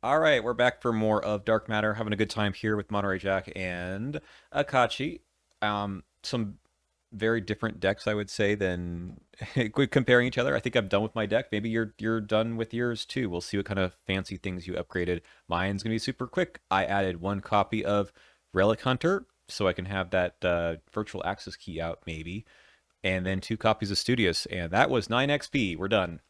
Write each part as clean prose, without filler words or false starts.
All right, we're back for more of Dark Matter, having a good time here with Monterey Jack and Akachi. Some very different decks, I would say, than comparing each other. I think I'm done with my deck. Maybe you're done with yours too. We'll see what kind of fancy things you upgraded. Mine's gonna be super quick. I added one copy of Relic Hunter, so I can have that virtual access key out maybe, and then two copies of Studious, and that was 9 XP. We're done.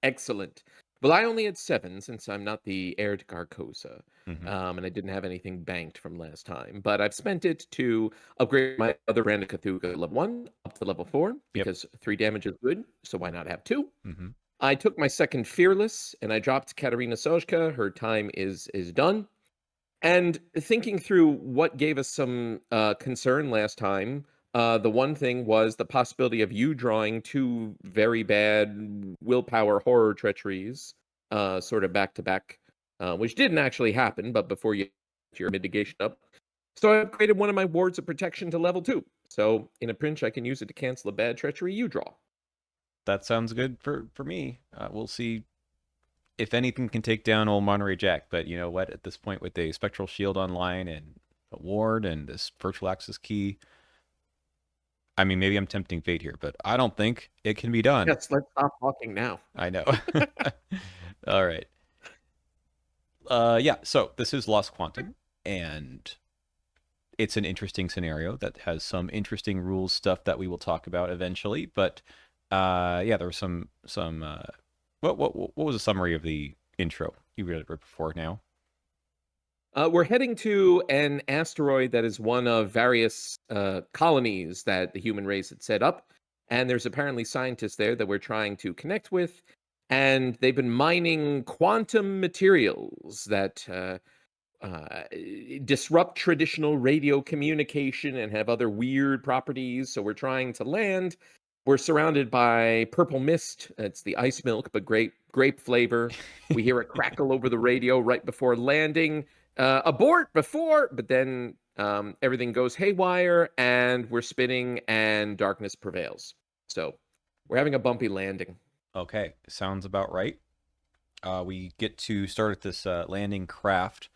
Excellent. Well, I only had 7 since I'm not the heir to Carcosa, Hmm. and I didn't have anything banked from last time. But I've spent it to upgrade my other Brand of Cthulhu level 1 up to level 4 Yep. because 3 damage is good, so why not have 2? Hmm. I took my second Fearless and I dropped Katerina Sojka. Her time is done. And thinking through what gave us some concern last time, the one thing was the possibility of you drawing 2 very bad willpower horror treacheries, sort of back to back, which didn't actually happen, but before you get your mitigation up. So I upgraded one of my wards of protection to level 2. So in a pinch, I can use it to cancel a bad treachery you draw. That sounds good for me. We'll see if anything can take down old Monterey Jack. But you know what? At this point, with a Spectral Shield online and a ward and this virtual access key, I mean, maybe I'm tempting fate here, but I don't think it can be done. Yes, let's stop talking now. I know. All right. Yeah. So this is Lost Quantum, and it's an interesting scenario that has some interesting rules stuff that we will talk about eventually. But yeah, there was some. What was a summary of the intro? You read it right before now. We're heading to an asteroid that is one of various colonies that the human race had set up. And there's apparently scientists there that we're trying to connect with. And they've been mining quantum materials that uh, disrupt traditional radio communication and have other weird properties. So we're trying to land. We're surrounded by purple mist. It's the ice milk, but grape flavor. We hear a crackle over the radio right before landing. Abort before, but then everything goes haywire and we're spinning and darkness prevails. So we're having a bumpy landing. Okay, sounds about right. We get to start at this landing craft,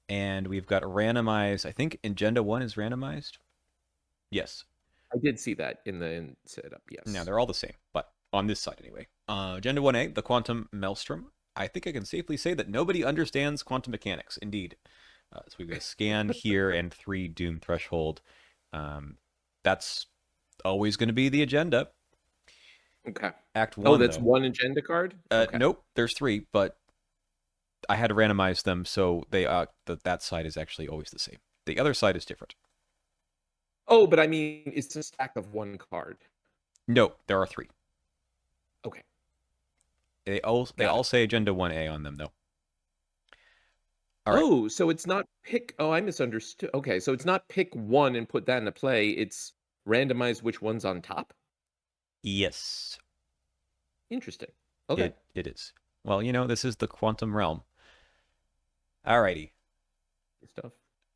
and we've got randomized. I think Agenda 1 is randomized. Yes. I did see that in the setup. Now, Yes. they're all the same, but on this side anyway. Agenda 1A, the Quantum Maelstrom. I think I can safely say that nobody understands quantum mechanics. Indeed. So we've got a scan here and 3 Doom Threshold. That's always going to be the agenda. Okay. Act Oh, 1, that's though. one agenda card? Okay. Nope, there's 3, but I had to randomize them, so that side is actually always the same. The other side is different. Oh, but I mean, it's a stack of one card. No, there are 3. Okay. They Got all it. say Agenda 1A on them, though. All right. Oh, so it's not pick. Oh, I misunderstood. Okay, so it's not pick one and put that into play. It's randomize which one's on top. Yes, Interesting. Okay. it is. Well, this is the quantum realm. Alrighty. Stuff.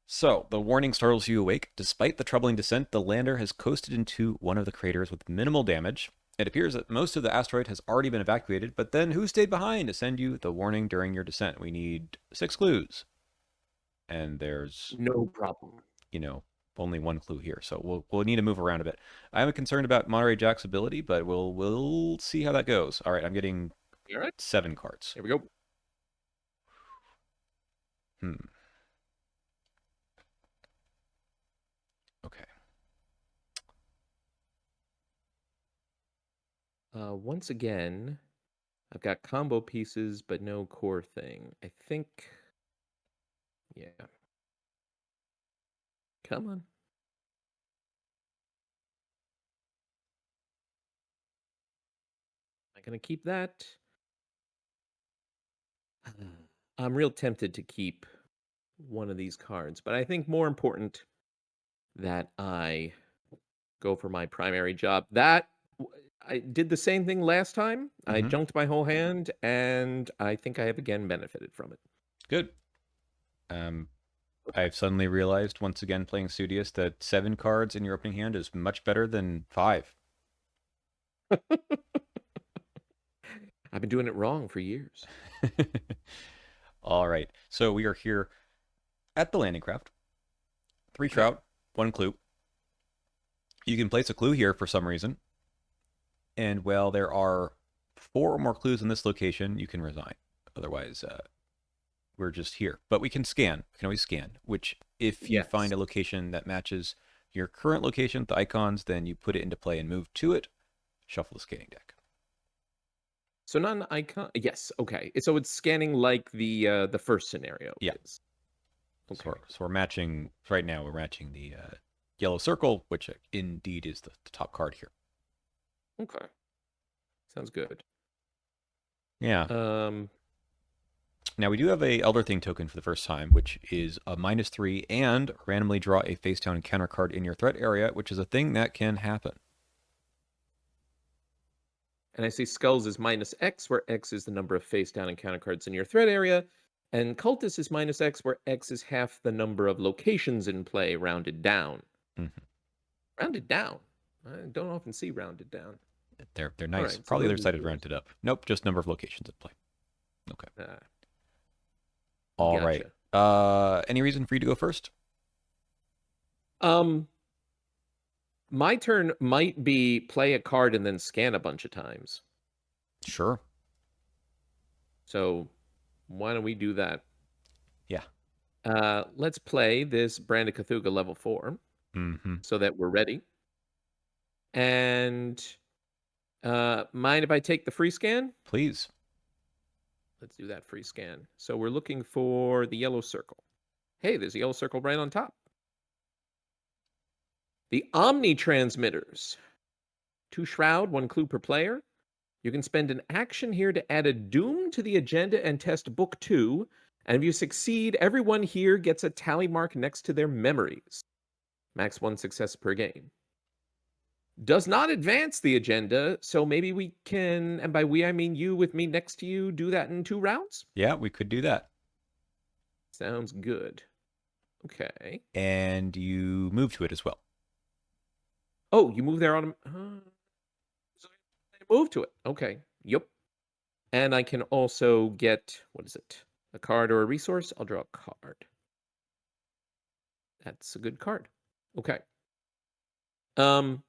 So, the warning startles you awake. Despite the troubling descent, the lander has coasted into one of the craters with minimal damage. It appears that most of the asteroid has already been evacuated, but then who stayed behind to send you the warning during your descent? We need 6 clues. And there's, No problem. you know, only 1 clue here, so we'll need to move around a bit. I'm concerned about Monterey Jack's ability, but we'll see how that goes. All right, I'm getting All right. 7 cards. Here we go. Hmm. Okay. Once again, I've got combo pieces, but no core thing. I think. Yeah. Come on. Am I gonna keep that? I'm real tempted to keep one of these cards, but I think more important that I go for my primary job. I did the same thing last time. I Mm-hmm. junked my whole hand, and I think I have again benefited from it. Good. Um, I've suddenly realized once again playing Studious that 7 cards in your opening hand is much better than 5. I've been doing it wrong for years. All right. So we are here at the landing craft. Three Okay. trout, one clue. You can place a clue here for some reason. And well, there are four or more clues in this location, you can resign. Otherwise, we're just here. But we can scan. We can always scan, which if you find Yes. a location that matches your current location with the icons, then you put it into play and move to it. Shuffle the scanning deck. So not an icon. Yes. Okay. So it's scanning like the first scenario Yeah. is. So Okay. we're matching, right now, we're matching the yellow circle, which indeed is the top card here. Okay. Sounds good. Yeah. Um. Now we do have a Elder Thing token for the first time, which is a -3 and randomly draw a face down encounter card in your threat area, which is a thing that can happen. And I see skulls is -X, where X is the number of face down encounter cards in your threat area. And cultist is -X, where X is half the number of locations in play, rounded down. Mm-hmm. Rounded down. I don't often see rounded down. They're All nice. right. So Probably those their are the side is clues. rounded up. Nope, just number of locations at play. Okay. Ah, All right. gotcha. Any reason for you to go first? Um, my turn might be play a card and then scan a bunch of times. Sure. So why don't we do that? Yeah. Let's play this Brand of Cthulhu level 4 Mm-hmm. so that we're ready. And mind if I take the free scan? Please. Let's do that free scan. So we're looking for the yellow circle. Hey, there's a yellow circle right on top. The Omni transmitters. 2 shroud, 1 clue per player. You can spend an action here to add a doom to the agenda and test book 2. And if you succeed, everyone here gets a tally mark next to their memories. Max 1 success per game. Does not advance the agenda, so maybe we can, and by we I mean you with me next to you, do that in 2 rounds? Yeah, we could do that. Sounds good. Okay. And you move to it as well. Oh, you move there on. So I move to it. Okay. Yep. And I can also get, what is it? A card or a resource? I'll draw a card. That's a good card. Okay. Um,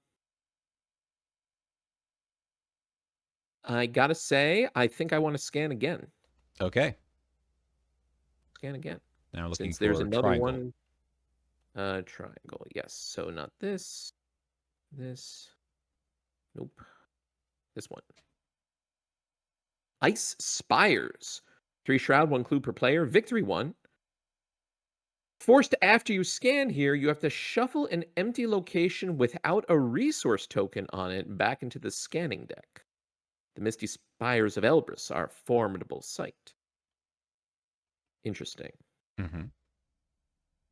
I gotta say, I think I want to scan again. Okay. Scan again. Now we're looking Since there's for another triangle. one. Triangle. Yes. So not this. This. Nope. This one. Ice Spires. 3 shroud, 1 clue per player. Victory 1. Forced after you scan here, you have to shuffle an empty location without a resource token on it back into the scanning deck. The misty spires of Elbrus are a formidable sight. Interesting. Mm-hmm.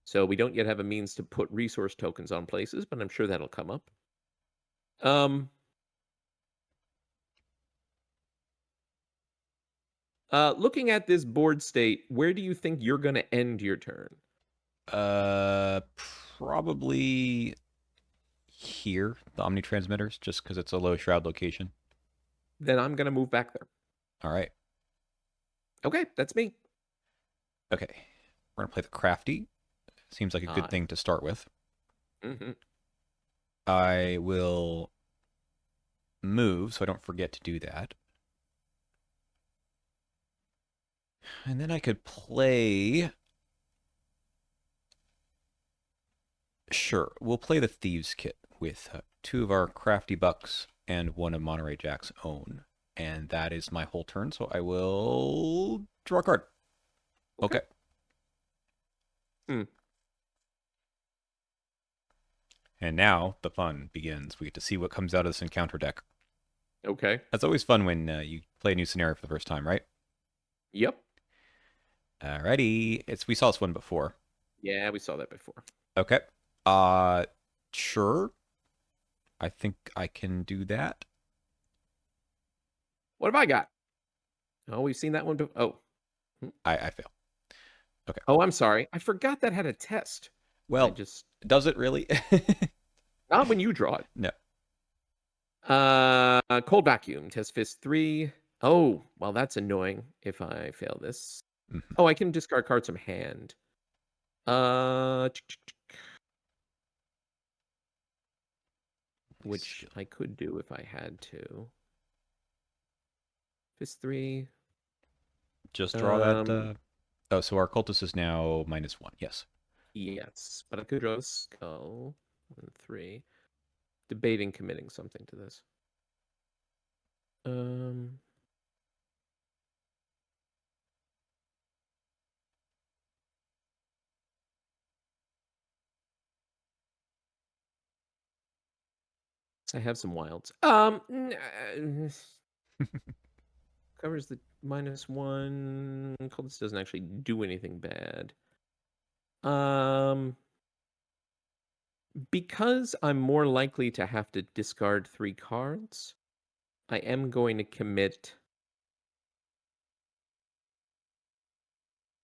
So we don't yet have a means to put resource tokens on places, but I'm sure that'll come up. Looking at this board state, where do you think you're going to end your turn? Uh, Probably here, the Omni transmitters, just because it's a low shroud location. Then I'm going to move back there. All right. Okay, that's me. Okay. We're gonna play the crafty. Seems like a good thing to start with. Mm-hmm. I will move so I don't forget to do that. And then I could play. Sure, we'll play the Thieves Kit with 2 of our crafty bucks and 1 of Monterey Jack's own. And that is my whole turn, so I will draw a card. Okay. Hmm. And now the fun begins. We get to see what comes out of this encounter deck. Okay. That's always fun when you play a new scenario for the first time, right? Yep. Alrighty. We saw this one before. Yeah, we saw that before. Okay. Sure. I think I can do that. What have I got? Oh, we've seen that one before. Oh. I fail. Okay. Oh, I'm sorry. I forgot that had a test. Well, does it really? Not when you draw it. No. Cold Vacuum, Test Fist 3. Oh, well, that's annoying if I fail this. Mhm. Oh, I can discard cards from hand. Uh, which I could do if I had to. Fist 3. Just draw that. Um, Oh, so our cultist is now -1. Yes. yes, but I could draw a skull. 1, 3. Debating committing something to this. Um, I have some wilds. Covers the -1. Cultist doesn't actually do anything bad. Um, because I'm more likely to have to discard 3 cards, I am going to commit.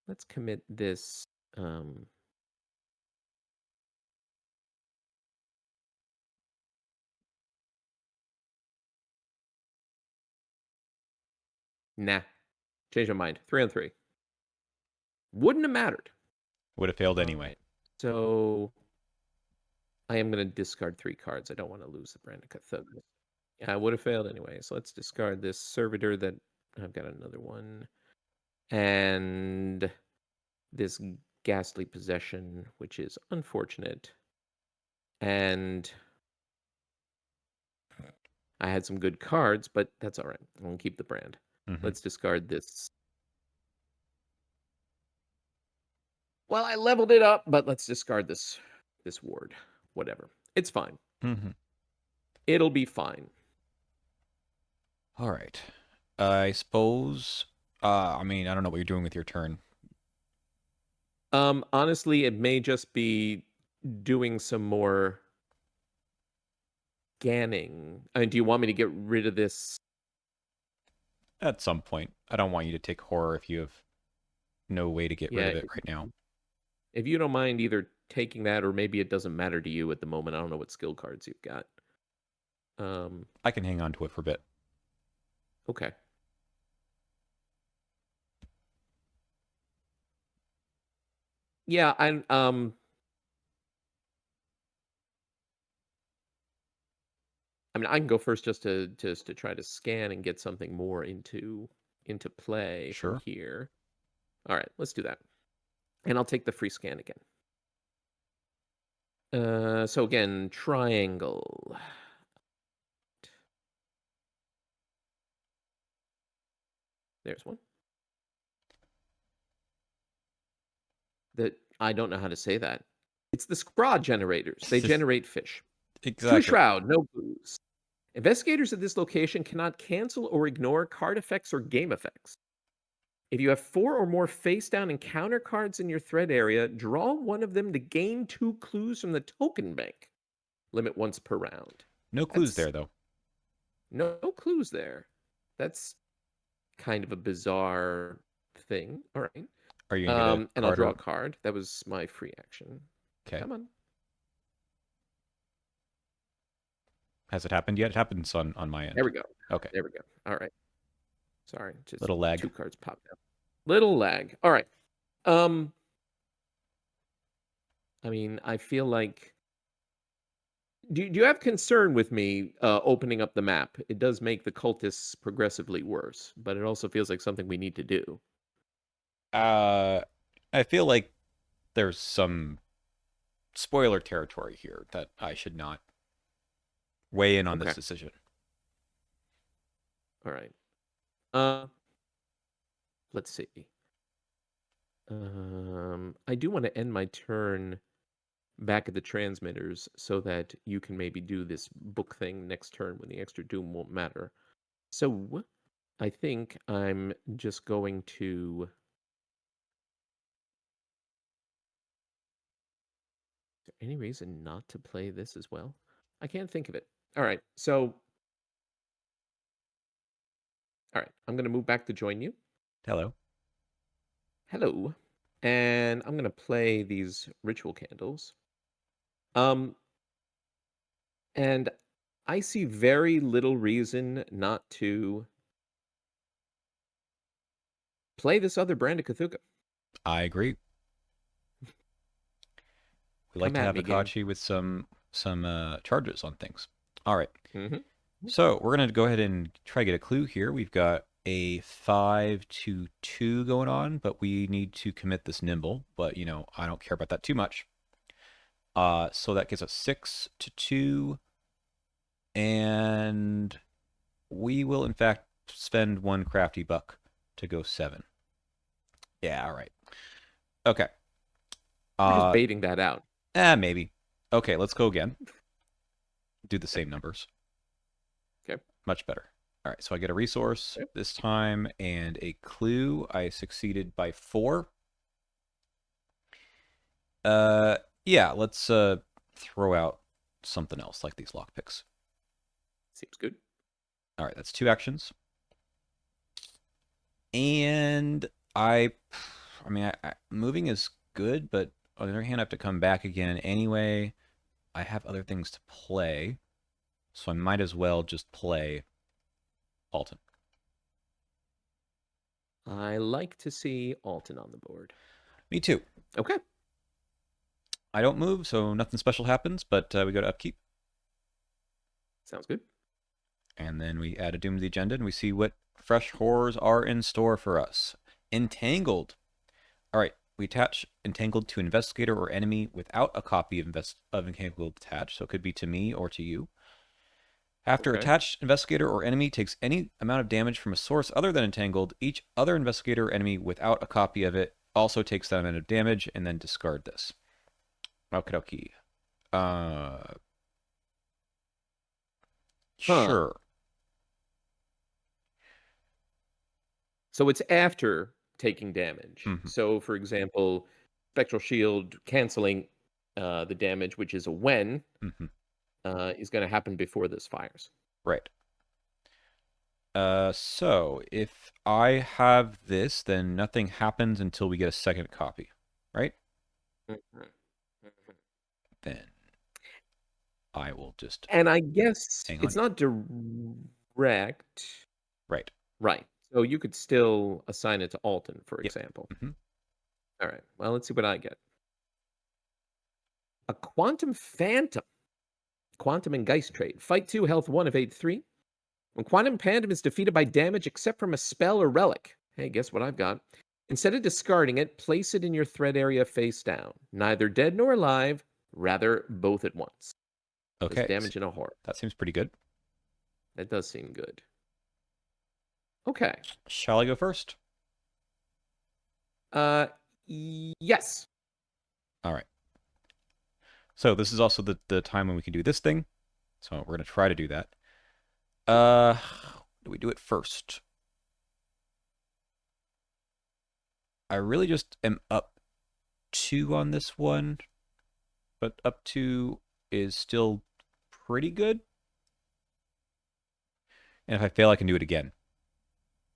Let's commit this. Um, nah, change my mind. 3 on 3. Wouldn't have mattered. Would have failed All anyway. right. So I am going to discard 3 cards. I don't want to lose the Brand of Cthulhu. Yeah, I would have failed anyway. So let's discard this servitor that I've got another one. And this ghastly possession, which is unfortunate. And I had some good cards, but that's all right. I won't keep the brand. Hmm. Let's discard this. Well, I leveled it up, but let's discard this ward. Whatever. It's fine. Hmm. It'll be fine. All right. I suppose. I mean, I don't know what you're doing with your turn. Honestly, it may just be doing some more scanning. I mean, do you want me to get rid of this? At some point, I don't want you to take horror if you have no way to get rid Yeah, of it right now. if you don't mind either taking that or maybe it doesn't matter to you at the moment. I don't know what skill cards you've got. Um, I can hang on to it for a bit. okay. Yeah, I mean I can go first just to try to scan and get something more into play from Sure. here. All right, let's do that. And I'll take the free scan again. So again, triangle. There's one. That I don't know how to say that. It's the Scraw generators. They generate fish. Two Exactly. Shroud, no booze. Investigators at this location cannot cancel or ignore card effects or game effects. If you have 4 or more face down encounter cards in your threat area, draw one of them to gain 2 clues from the token bank. Limit once per round. No clues That's there, though. no clues there. That's kind of a bizarre thing. All right. Are you gonna get a And I'll card draw a or? card. That was my free action. Okay. Come on. Has it happened yet? It happens on my There end. we go. Okay. There we go. All right. Sorry, just Little 2 lag. cards popped out. Little lag. All right. Um, I mean, I feel like do you have concern with me opening up the map? It does make the cultists progressively worse, but it also feels like something we need to do. Uh, I feel like there's some spoiler territory here that I should not weigh in on this Okay. decision. All right. Uh, let's see. I do want to end my turn back at the transmitters so that you can maybe do this book thing next turn when the extra doom won't matter. So I think I'm just going to. Is there any reason not to play this as well? I can't think of it. All right. So, all right. I'm going to move back to join you. Hello. Hello. And I'm going to play these ritual candles. Um, and I see very little reason not to play this other brand of Cthulhu. I agree. We like Come to at have me, game. Akachi with some charges on things. All right. Mm-hmm. So we're gonna go ahead and try to get a clue here. We've got a 5-2 going on, but we need to commit this nimble. But I don't care about that too much. So that gives us 6-2, and we will in fact spend one crafty buck to go 7. Yeah, all right. Okay. We're just Uh, baiting that out. maybe. Okay, let's go again. Do the same numbers. Okay. Much better. All right, so I get a resource Okay. this time and a clue. I succeeded by 4. Yeah, let's throw out something else like these lockpicks. Seems good. All right, that's 2 actions. And I mean, moving is good, but on the other hand, I have to come back again anyway. I have other things to play, so I might as well just play Alton. I like to see Alton on the board. Me too. Okay. I don't move, so nothing special happens, but we go to upkeep. Sounds good. And then we add a doom to the agenda, and we see what fresh horrors are in store for us. Entangled. All right, we attach Entangled to investigator or enemy without a copy of Entangled attached, so it could be to me or to you. After Okay. attached investigator or enemy takes any amount of damage from a source other than Entangled, each other investigator or enemy without a copy of it also takes that amount of damage, and then discard this. Okie dokie. Sure. So it's after taking damage. Mhm. So, for example, Spectral Shield canceling the damage, which is a when, Mhm. is going to happen before this fires. Right. So if I have this, then nothing happens until we get a second copy, right? Mhm. Mhm. Then I will just And I guess hang on it's here. not direct. Right. Right. So you could still assign it to Alton, for Yep. example. Hmm. All right. Well, let's see what I get. A Quantum Phantom. Quantum and Geist trait. Fight 2, health 1 of 8-3. When Quantum Phantom is defeated by damage except from a spell or relic. Hey, guess what I've got? Instead of discarding it, place it in your threat area face down. Neither dead nor alive, rather both at once. Does Okay. damage in a horror. That seems pretty good. That does seem good. Okay. Shall I go first? Uh, yes. All right. So this is also the time when we can do this thing. So we're gonna try to do that. Uh, do we do it first? I really just am up 2 on this one, but up 2 is still pretty good. And if I fail, I can do it again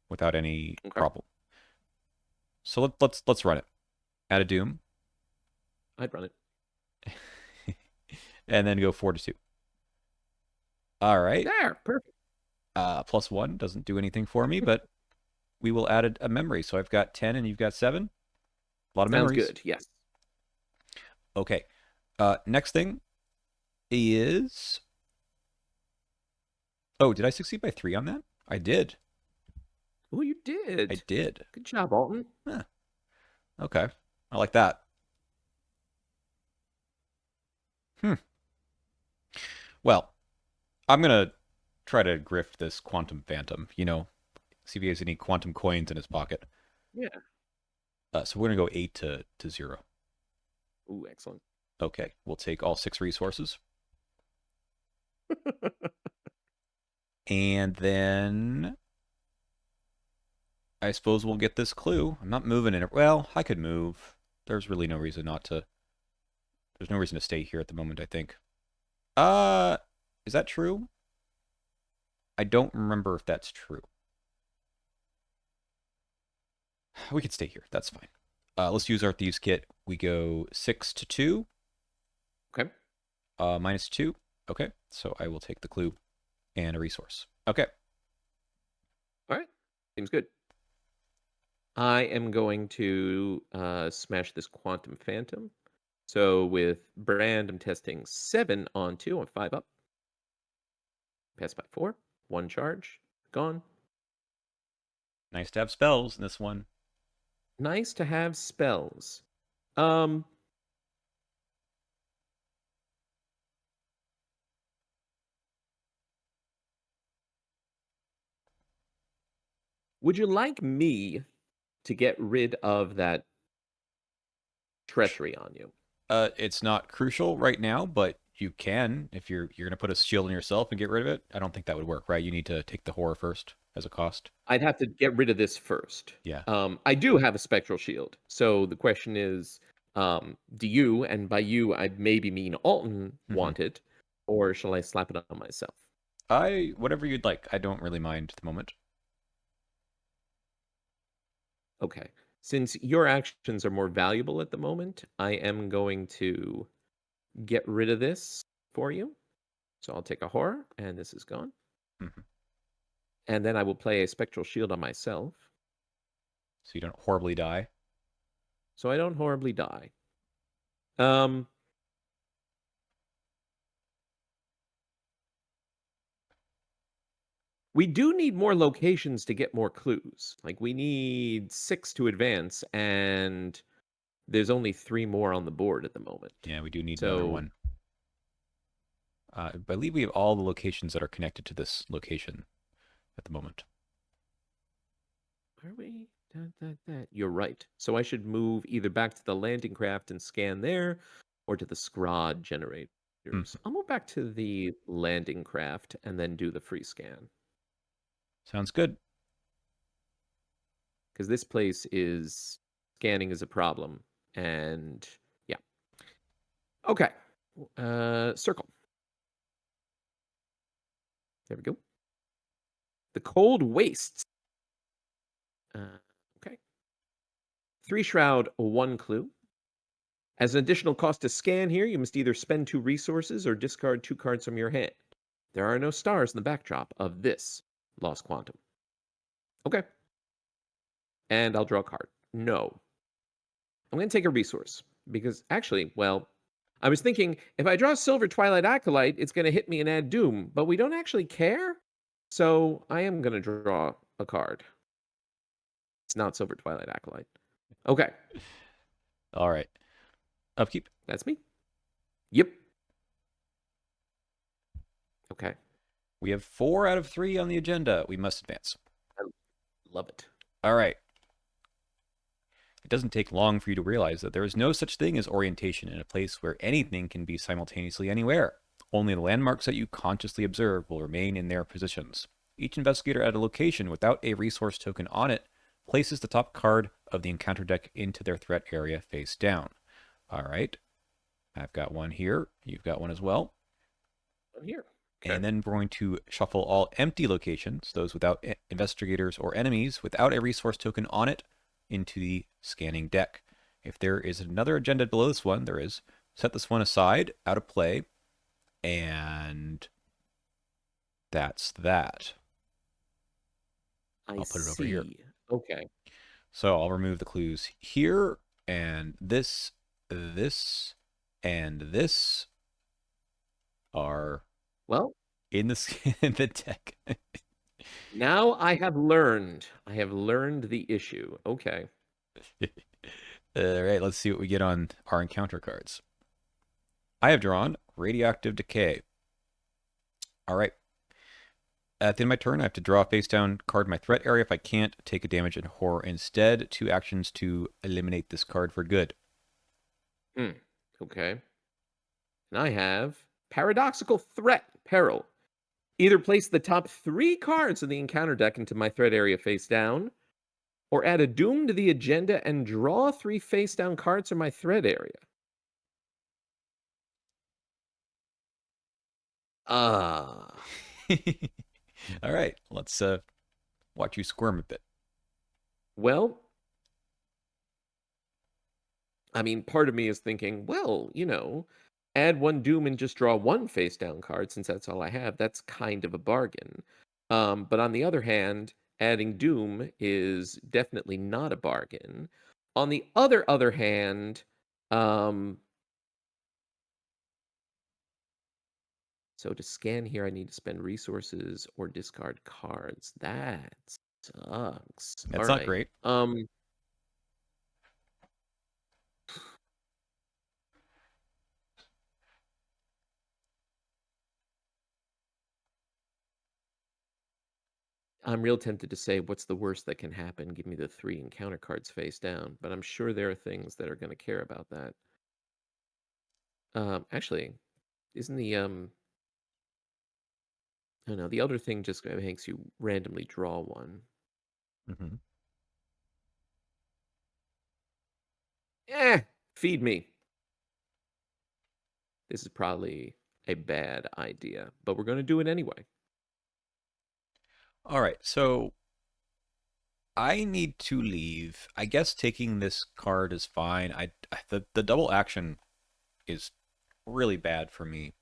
without any Okay. problem. So let's run it. Add a doom, I'd run it. and then go 4-2. All right. There. Perfect. +1 doesn't do anything for me, but we will add a memory. So I've got 10 and you've got 7. A lot of Sounds memories. good. Yes. Okay. Next thing is. Oh, did I succeed by 3 on that? I did. Oh, you did. I did. Good job, Alton. Huh. Okay. I like that. Well, I'm gonna try to grift this Quantum Phantom. See if he has any quantum coins in his pocket. Yeah. So we're gonna go 8-0. Ooh, excellent. Okay, we'll take all 6 resources, and then I suppose we'll get this clue. I'm not moving it. Well, I could move. There's really no reason not to. There's no reason to stay here at the moment, I think. Is that true? I don't remember if that's true. We could stay here. That's fine. Let's use our Thieves Kit. We go 6-2. Okay. -2. Okay, so I will take the clue and a resource. Okay. All right. Seems good. I am going to smash this Quantum Phantom. So with Brand, I'm testing 7 on 2 on 5 up. Pass by 4. 1 charge. Gone. Nice to have spells in this one. Nice to have spells. Um, would you like me to get rid of that treachery on you? It's not crucial right now, but you can if you're gonna put a shield on yourself and get rid of it. I don't think that would work, right? You need to take the horror first as a cost. I'd have to get rid of this first. Yeah. I do have a spectral shield. So the question is, do you, and by you, I maybe mean Alton, Mm-hmm. want it, or shall I slap it on myself? Whatever you'd like. I don't really mind at the moment. Okay. Since your actions are more valuable at the moment, I am going to get rid of this for you. So I'll take a horror, and this is gone. Mm-hmm. And then I will play a spectral shield on myself, So you don't horribly die. so I don't horribly die. Um, we do need more locations to get more clues. Like we need 6 to advance, and there's only 3 more on the board at the moment. Yeah, we do need another So one. I believe we have all the locations that are connected to this location at the moment. are we? You're right. So I should move either back to the landing craft and scan there, or to the Scrod generators. Mm. I'll move back to the landing craft and then do the free scan. Sounds good. Because this place is scanning is a problem. And yeah. Okay. Circle. There we go. The Cold Wastes. Okay. 3 shroud, 1 clue. As an additional cost to scan here, you must either spend 2 resources or discard 2 cards from your hand. There are no stars in the backdrop of this Lost Quantum. Okay. And I'll draw a card. No. I'm going to take a resource because actually, well, I was thinking if I draw Silver Twilight Acolyte, it's going to hit me and add Doom, but we don't actually care. So I am going to draw a card. It's not Silver Twilight Acolyte. Okay. All right. Upkeep. That's me. Yep. Okay. We have 4 out of 3 on the agenda. We must advance. I love it. All right. It doesn't take long for you to realize that there is no such thing as orientation in a place where anything can be simultaneously anywhere. Only the landmarks that you consciously observe will remain in their positions. Each investigator at a location without a resource token on it places the top card of the encounter deck into their threat area face down. All right. I've got one here. You've got one as well. I'm here. Okay. And then we're going to shuffle all empty locations, those without investigators or enemies, without a resource token on it, into the scanning deck. If there is another agenda below this one, there is. Set this one aside, out of play, and that's that. I'll put it over here. Okay. So I'll remove the clues here, and this, and this are Well, in the deck. now I have learned. I have learned the issue. Okay. All right, let's see what we get on our encounter cards. I have drawn Radioactive Decay. All right. At the end of my turn, I have to draw a face down card in my threat area. If I can't, take a damage and horror instead. 2 actions to eliminate this card for good. Okay. And I have Paradoxical Threat, Peril. Either place the top 3 cards in the encounter deck into my threat area face down, or add a Doom to the agenda and draw 3 face down cards from my threat area. Ah. All right, let's watch you squirm a bit. Well, I mean, part of me is thinking, well, add 1 Doom and just draw 1 face down card since that's all I have. That's kind of a bargain. But on the other hand, adding Doom is definitely not a bargain. On the other hand, um, so to scan here, I need to spend resources or discard cards. That sucks. All It's not right. great. I'm real tempted to say, what's the worst that can happen? Give me the 3 encounter cards face down. But I'm sure there are things that are going to care about that. Actually, isn't the I don't know, the other thing just makes you randomly draw one. Hmm. Feed me. This is probably a bad idea, but we're going to do it anyway. All right, so I need to leave. I guess taking this card is fine. The double action is really bad for me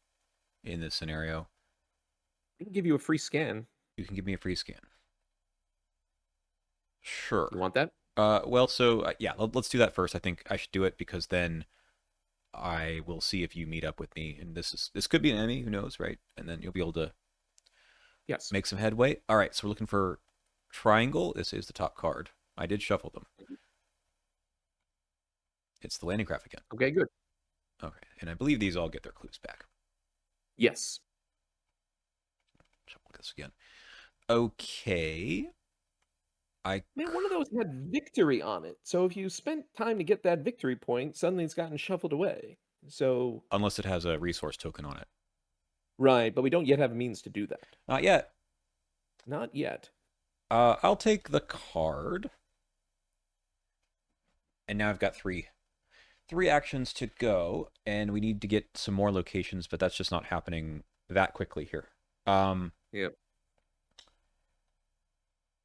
in this scenario. We can give you a free scan. You can give me a free scan. Sure. You want that? Well, so yeah, let's do that first. I think I should do it because then I will see if you meet up with me, and this could be an enemy, who knows, right? And then you'll be able to Yes. make some headway. All right, so we're looking for triangle. This is the top card. I did shuffle them. It's the landing craft again. Okay, good. Okay, and I believe these all get their clues back. Yes. Shuffle this again. Okay. I Man, one of those had victory on it. So if you spent time to get that victory point, suddenly it's gotten shuffled away. So, unless it has a resource token on it. right, but we don't yet have a means to do that. Not yet. Not yet. I'll take the card. And now I've got three actions to go, and we need to get some more locations, but that's just not happening that quickly here. Yeah.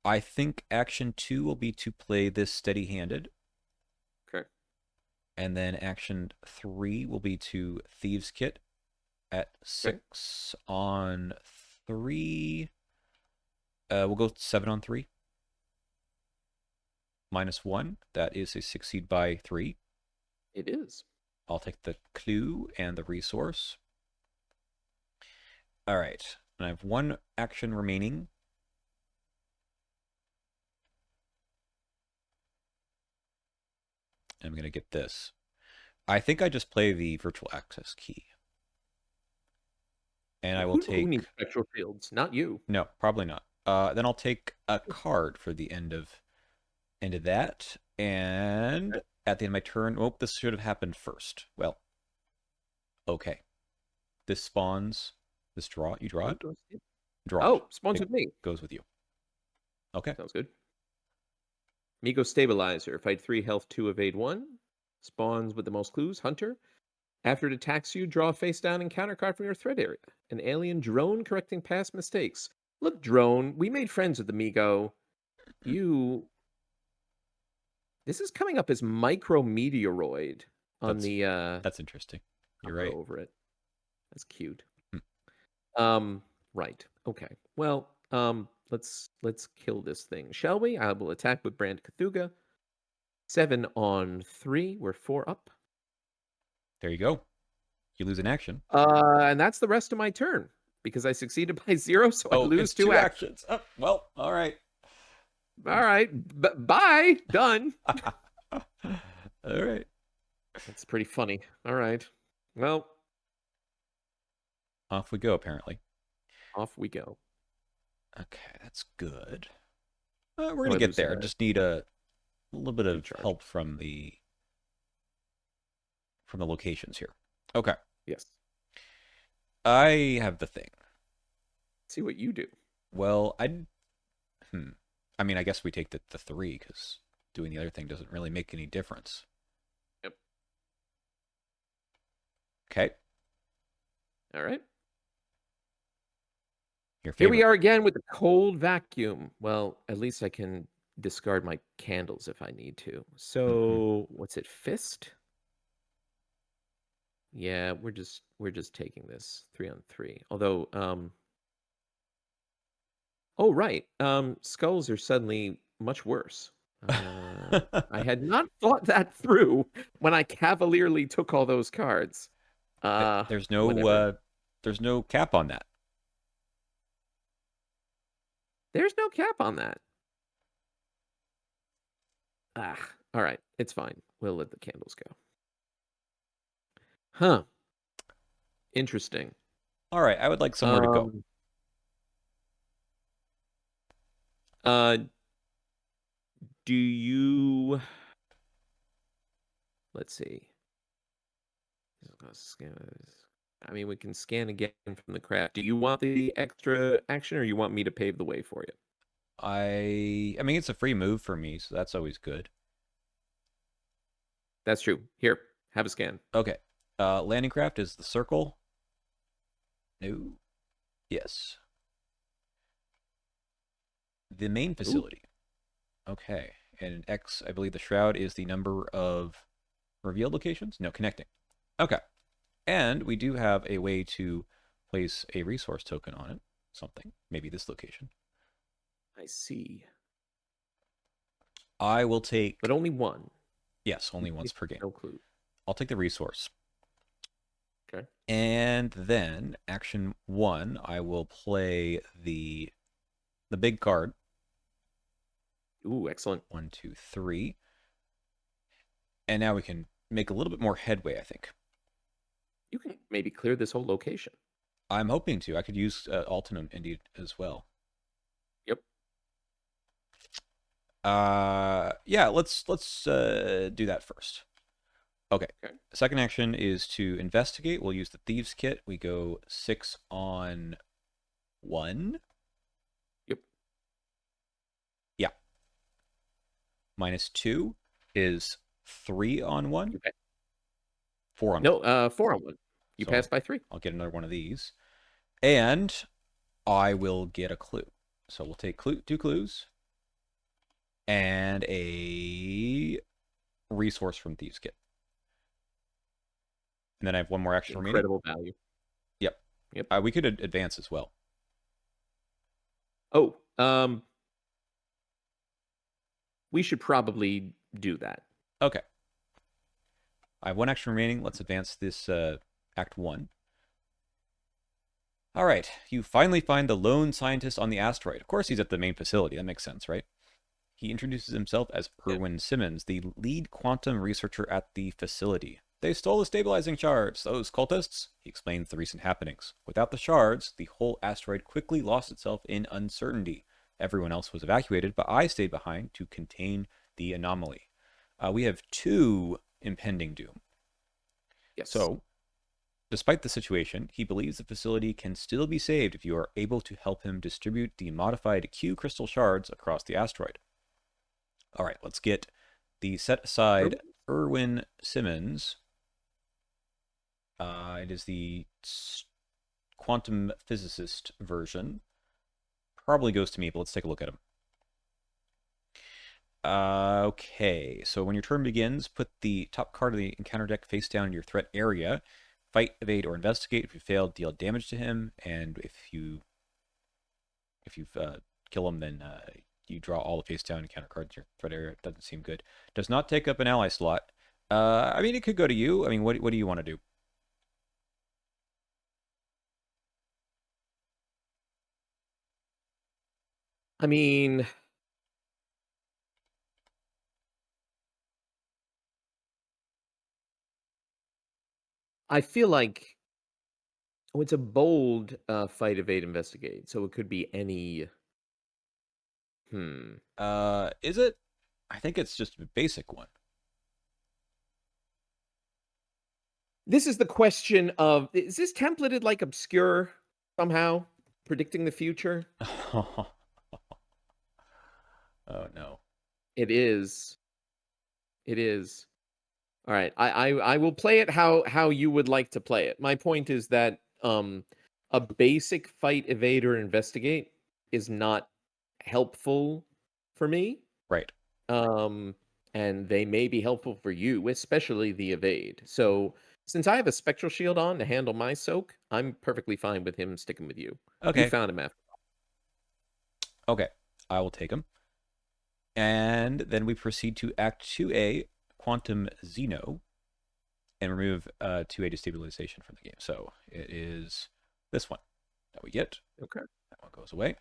I think action 2 will be to play this steady-handed, Okay. and then action 3 will be to Thieves' Kit at Okay. 6 on 3. We'll go 7 on 3. -1. That is a succeed by 3. It is. I'll take the clue and the resource. All right. And I have one action remaining. I'm going to get this. I think I just play the virtual access key. And I will Who take... needs spectral fields? Not you. No, probably not. Then I'll take a card for the end of that. And Okay. at the end of my turn... Oh, this should have happened first. Well, okay. This spawns... This draw... You draw it? Draw it. Oh, spawns It with me. goes with you. Okay. Sounds good. Miko Stabilizer. Fight 3, health 2, evade 1. Spawns with the most clues. Hunter. After it attacks you, draw a face down encounter card from your threat area. An alien drone correcting past mistakes. Look, drone, we made friends with the Migo. You. This is coming up as micrometeoroid on That's the that's interesting. You're cover right. over it. That's cute. Hmm. Right. Okay. Well, let's kill this thing, shall we? I will attack with Brand Cthulhu. 7 on 3. We're 4 up. There you go. You lose an action. And that's the rest of my turn because I succeed by 0, so I Oh, lose it's 2 two actions. actions. Oh, well, all right. All right. Bye. Done. All right. That's pretty funny. All right. Well, Off we go, apparently. off we go. Okay, that's good. We're Oh, going to I get lose there. Just need a little bit of recharge. help from the locations here. Okay. Yes. I have the thing. See what you do. Well, I mean, I guess we take the 3 because doing the other thing doesn't really make any difference. Yep. Okay. All right. Your Here we favorite. are again with the cold vacuum. Well, at least I can discard my candles if I need to. Mm-hmm. So, what's it? Fist? Yeah, we're just taking this 3 on 3. Although Oh, right. Skulls are suddenly much worse. I had not thought that through when I cavalierly took all those cards. There's Whatever. no cap on that. There's no cap on that. All right. It's fine. We'll let the candles go. Huh. Interesting. All right, I would like somewhere to go. Um, uh, do you, let's see. I mean, we can scan again from the craft. Do you want the extra action or you want me to pave the way for you? I mean, it's a free move for me, so that's always good. That's true. Here, have a scan. Okay. Landing craft is the circle. No. Yes. The main Ooh, facility. Okay. And X, I believe the shroud is the number of revealed locations? No, connecting. Okay. And we do have a way to place a resource token on it. Something. Maybe this location. I see. I will But take. only one. Yes, only once per game. No clue. I'll take the resource. Okay. And then action one, I will play the big card. Ooh, excellent. 1, 2, 3. And now we can make a little bit more headway, I think. You can maybe clear this whole location. I'm hoping to. I could use Altinum indeed as well. Yep. Yeah, let's do that first. Okay. Okay. Second action is to investigate. We'll use the Thieves Kit. We go 6 on 1. Yep. Yeah. -2 is 3 on 1. Okay. 4 on 1. No, 4 on 1. You So passed by 3. I'll get another one of these. And I will get a clue. So we'll take 2 clues and a resource from Thieves Kit. And then I have one more action remaining. Incredible value. Yep. Yep. We could advance as well. Oh, we should probably do that. Okay. I have one action remaining. Let's advance this Act 1. All right. You finally find the lone scientist on the asteroid. Of course, he's at the main facility. That makes sense, right? He introduces himself as Yeah. Irwin Simmons, the lead quantum researcher at the facility. They stole the stabilizing shards, those cultists. He explains the recent happenings. Without the shards, the whole asteroid quickly lost itself in uncertainty. Everyone else was evacuated, but I stayed behind to contain the anomaly. We have 2 impending doom. Yes. So, despite the situation, he believes the facility can still be saved if you are able to help him distribute the modified Q crystal shards across the asteroid. All right, let's get the set aside Irwin Simmons. It is the quantum physicist version. Probably goes to me, but let's take a look at him. Okay, so when your turn begins, put the top card of the encounter deck face down in your threat area. Fight, evade, or investigate. If you fail, deal damage to him, and if you kill him, then you draw all the face down encounter cards in your threat area. It doesn't seem good. Does not take up an ally slot. I mean, it could go to you. I mean, what do you want to do? I mean, I feel like it's a bold fight, evade, investigate. So it could be any. Hmm. Is it? I think it's just a basic one. This is the question of, is this templated like obscure somehow, predicting the future? Oh no. It is. It is. All right. I will play it how you would like to play it. My point is that a basic fight, evade, or investigate is not helpful for me. Right. And they may be helpful for you, especially the evade. So since I have a spectral shield on to handle my soak, I'm perfectly fine with him sticking with you. You Okay. found him after. Okay, I will take them. And then we proceed to Act 2A, Quantum Zeno, and remove 2A destabilization from the game. So it is this one that we get. Okay. That one goes away.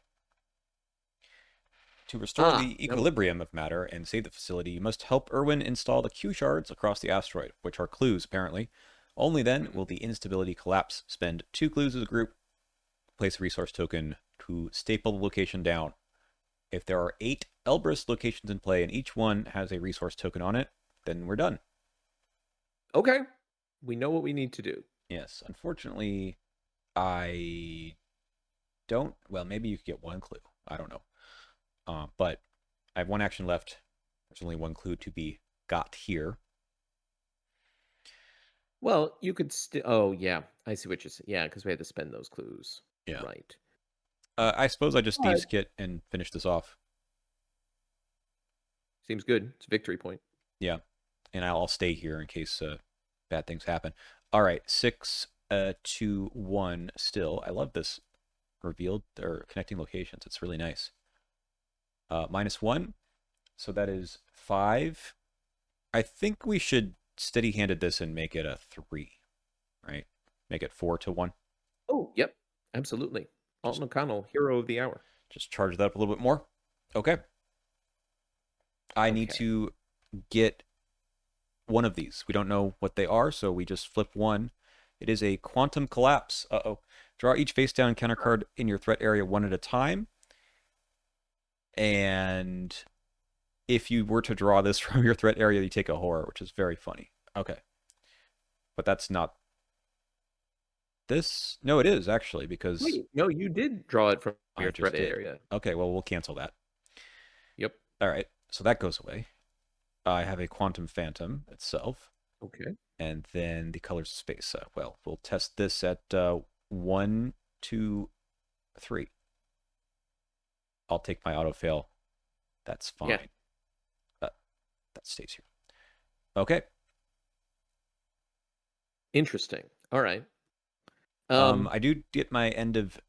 To restore Ah, the now equilibrium of matter and save the facility, you must help Irwin install the Q shards across the asteroid, which are clues, apparently. Only then will the instability collapse. Spend 2 clues as a group. Place a resource token to staple the location down. If there are 8 Elbrus locations in play and each one has a resource token on it, then we're done. okay. We know what we need to do. Yes, unfortunately, I don't. Well, maybe you could get 1 clue. I don't know. But I have 1 action left. There's only 1 clue to be got here. Well, you could still. Oh, yeah. I see what you're saying. Yeah, because we had to spend those clues. Yeah. Right. I suppose I just But thieves kit and finish this off. seems good. It's a victory point. Yeah, and I'll stay here in case bad things happen. All right, 6 to 1 still. I love this revealed or connecting locations. It's really nice. -1, so that is 5. I think we should steady-handed this and make it a 3, right? Make it 4 to 1. Oh, yep. Absolutely. Just Alton O'Connell, hero of the hour. just charge that up a little bit more. Okay. I need Okay. to get one of these. We don't know what they are, so we just flip one. It is a quantum collapse. Uh-oh. Draw each face down counter card in your threat area one at a time. And if you were to draw this from your threat area, you take a horror, which is very funny. Okay. But that's not this. No, it is actually, because Wait, no, you did draw it from I your just threat did. area. Okay, well, we'll cancel that. Yep. All right. So that goes away. I have a quantum phantom itself. Okay. And then the colors of space. Well, we'll test this at 1, 2, 3. I'll take my auto fail. That's Yeah. fine. Uh, that stays here. Okay. Interesting. All right. I do get my end of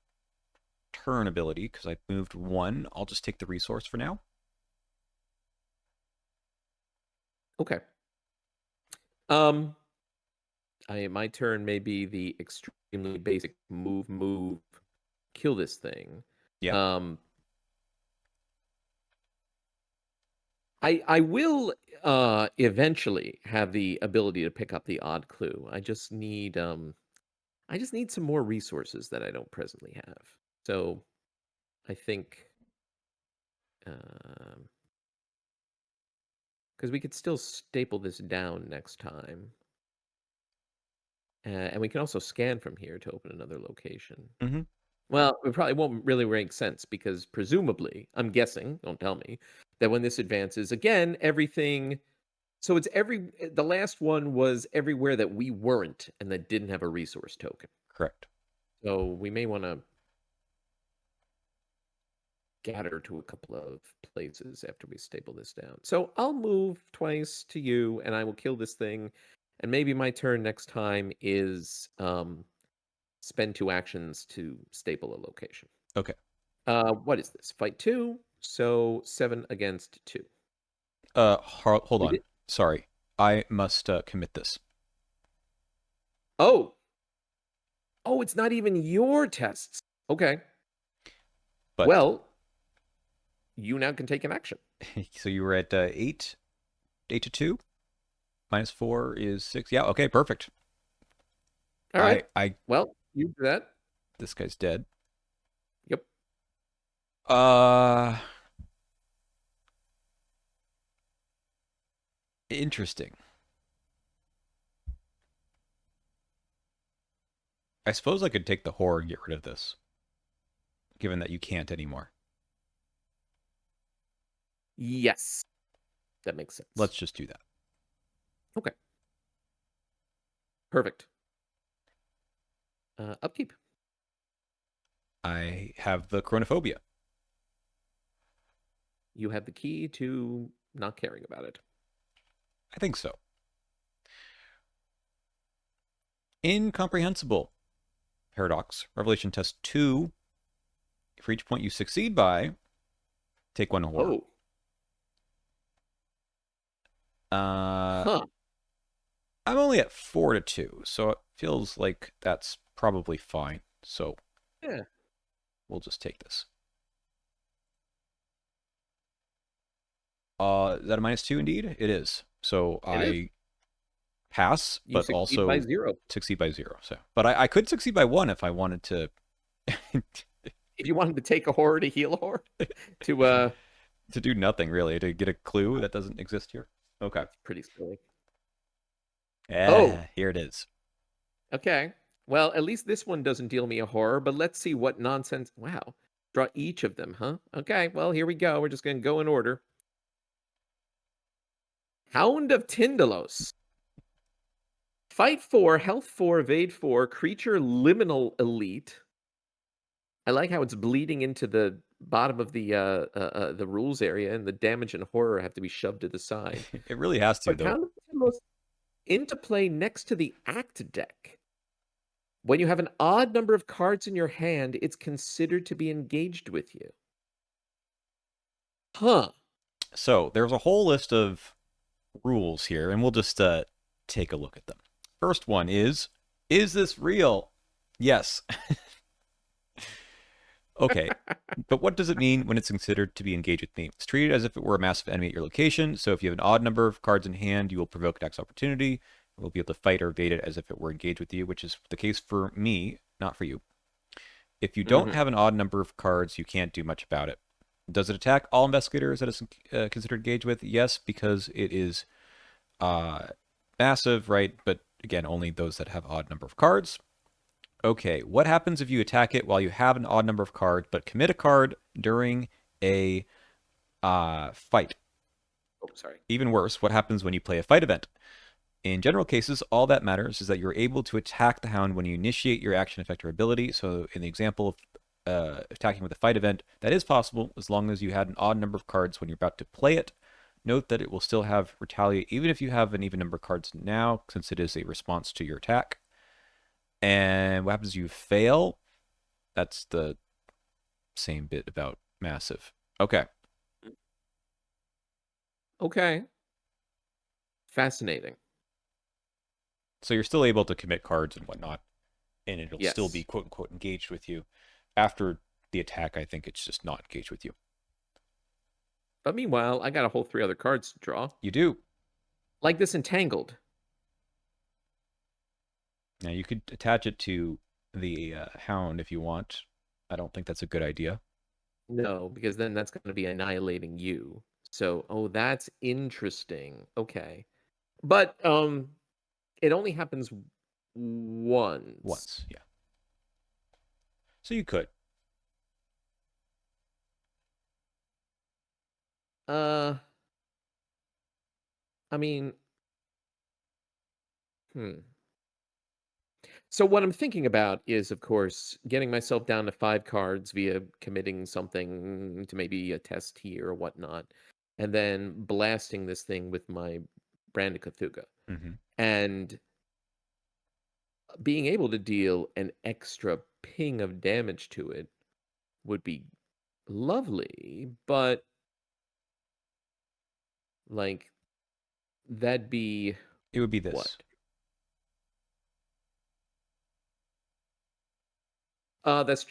turn ability because I moved 1. I'll just take the resource for now. Okay. My turn may be the extremely basic move, kill this thing. Yeah. Um, I will eventually have the ability to pick up the odd clue. I just need some more resources that I don't presently have. So I think because we could still staple this down next time. And we can also scan from here to open another location. Mm-hmm. Well, it probably won't really make sense because presumably, I'm guessing, don't tell me, that when this advances, again, everything. So it's the last one was everywhere that we weren't and that didn't have a resource token. Correct. So we may want to scatter to a couple of places after we staple this down. So I'll move twice to you and I will kill this thing. And maybe my turn next time is spend 2 actions to staple a location. Okay. What is this? Fight 2. So 7 against 2. Hold We on. did. Sorry. I must commit this. Oh. Oh, it's not even your tests. Okay. But Well, you now can take an action. so you were at 8, 8 to 2. -4 is 6. Yeah. Okay. Perfect. All right. I. Well, you do that. This guy's dead. Yep. Uh. Interesting. I suppose I could take the horror and get rid of this, given that you can't anymore. Yes. That makes sense. Let's just do that. Okay. Perfect. Upkeep. I have the chronophobia. You have the key to not caring about it. I think so. Incomprehensible. Paradox. Revelation test 2. For each point you succeed by, Take one horror. Oh, Uh, huh. I'm only at 4 to 2, so it feels like that's probably fine. So Yeah, we'll just take this. Is that a -2 indeed? It is. So it is. I pass, You but succeed by also 0. succeed by 0. So, but I could succeed by 1 if I wanted to If you wanted to take a horror to heal a horror, to to do nothing really to get a clue that doesn't exist here. Okay. that's pretty silly. Oh, Here it is. okay. Well, at least this one doesn't deal me a horror, but let's see what nonsense. Wow. Draw each of them, huh? Okay, well, here we go. We're just going to go in order. Hound of Tyndalos. Fight 4, health 4, evade 4, creature liminal elite. I like how it's bleeding into the bottom of the rules area, and the damage and horror have to be shoved to the side. It really has to But though. Hound of Tyndalos into play next to the Act deck. When you have an odd number of cards in your hand, it's considered to be engaged with you. Huh. So there's a whole list of rules here, and we'll just take a look at them. First one is this real? Yes. Okay. But what does it mean when it's considered to be engaged with me? It's treated as if it were a massive enemy at your location. So if you have an odd number of cards in hand, you will provoke attacks opportunity. You will be able to fight or evade it as if it were engaged with you, which is the case for me, not for you. If you don't Hmm. have an odd number of cards, you can't do much about it. Does it attack all investigators that it's considered engaged with? Yes, because it is uh, massive, right? But again, only those that have odd number of cards. Okay, what happens if you attack it while you have an odd number of cards, but commit a card during a fight? Oh, sorry. Even worse, what happens when you play a fight event? In general cases, all that matters is that you're able to attack the hound when you initiate your action effect or ability. So in the example of attacking with a fight event, that is possible as long as you had an odd number of cards when you're about to play it. Note that it will still have retaliate even if you have an even number of cards now, since it is a response to your attack. And what happens if you fail? That's the same bit about massive. Okay. Okay. Fascinating. So you're still able to commit cards and whatnot, and it'll still be Yes. quote unquote engaged with you. After the attack, I think it's just not engaged with you. But meanwhile, I got a whole 3 other cards to draw. You do. Like this Entangled. Now you could attach it to the hound if you want. I don't think that's a good idea. No, because then that's going to be annihilating you. So, oh, that's interesting. Okay. But it only happens once. Once, yeah. So you could. Uh I mean, hmm. So what I'm thinking about is, of course, getting myself down to 5 cards via committing something to maybe a test here or whatnot, and then blasting this thing with my Brand of Cthulhu. Mm-hmm. And being able to deal an extra ping of damage to it would be lovely, but like that'd be It would be what? this. That's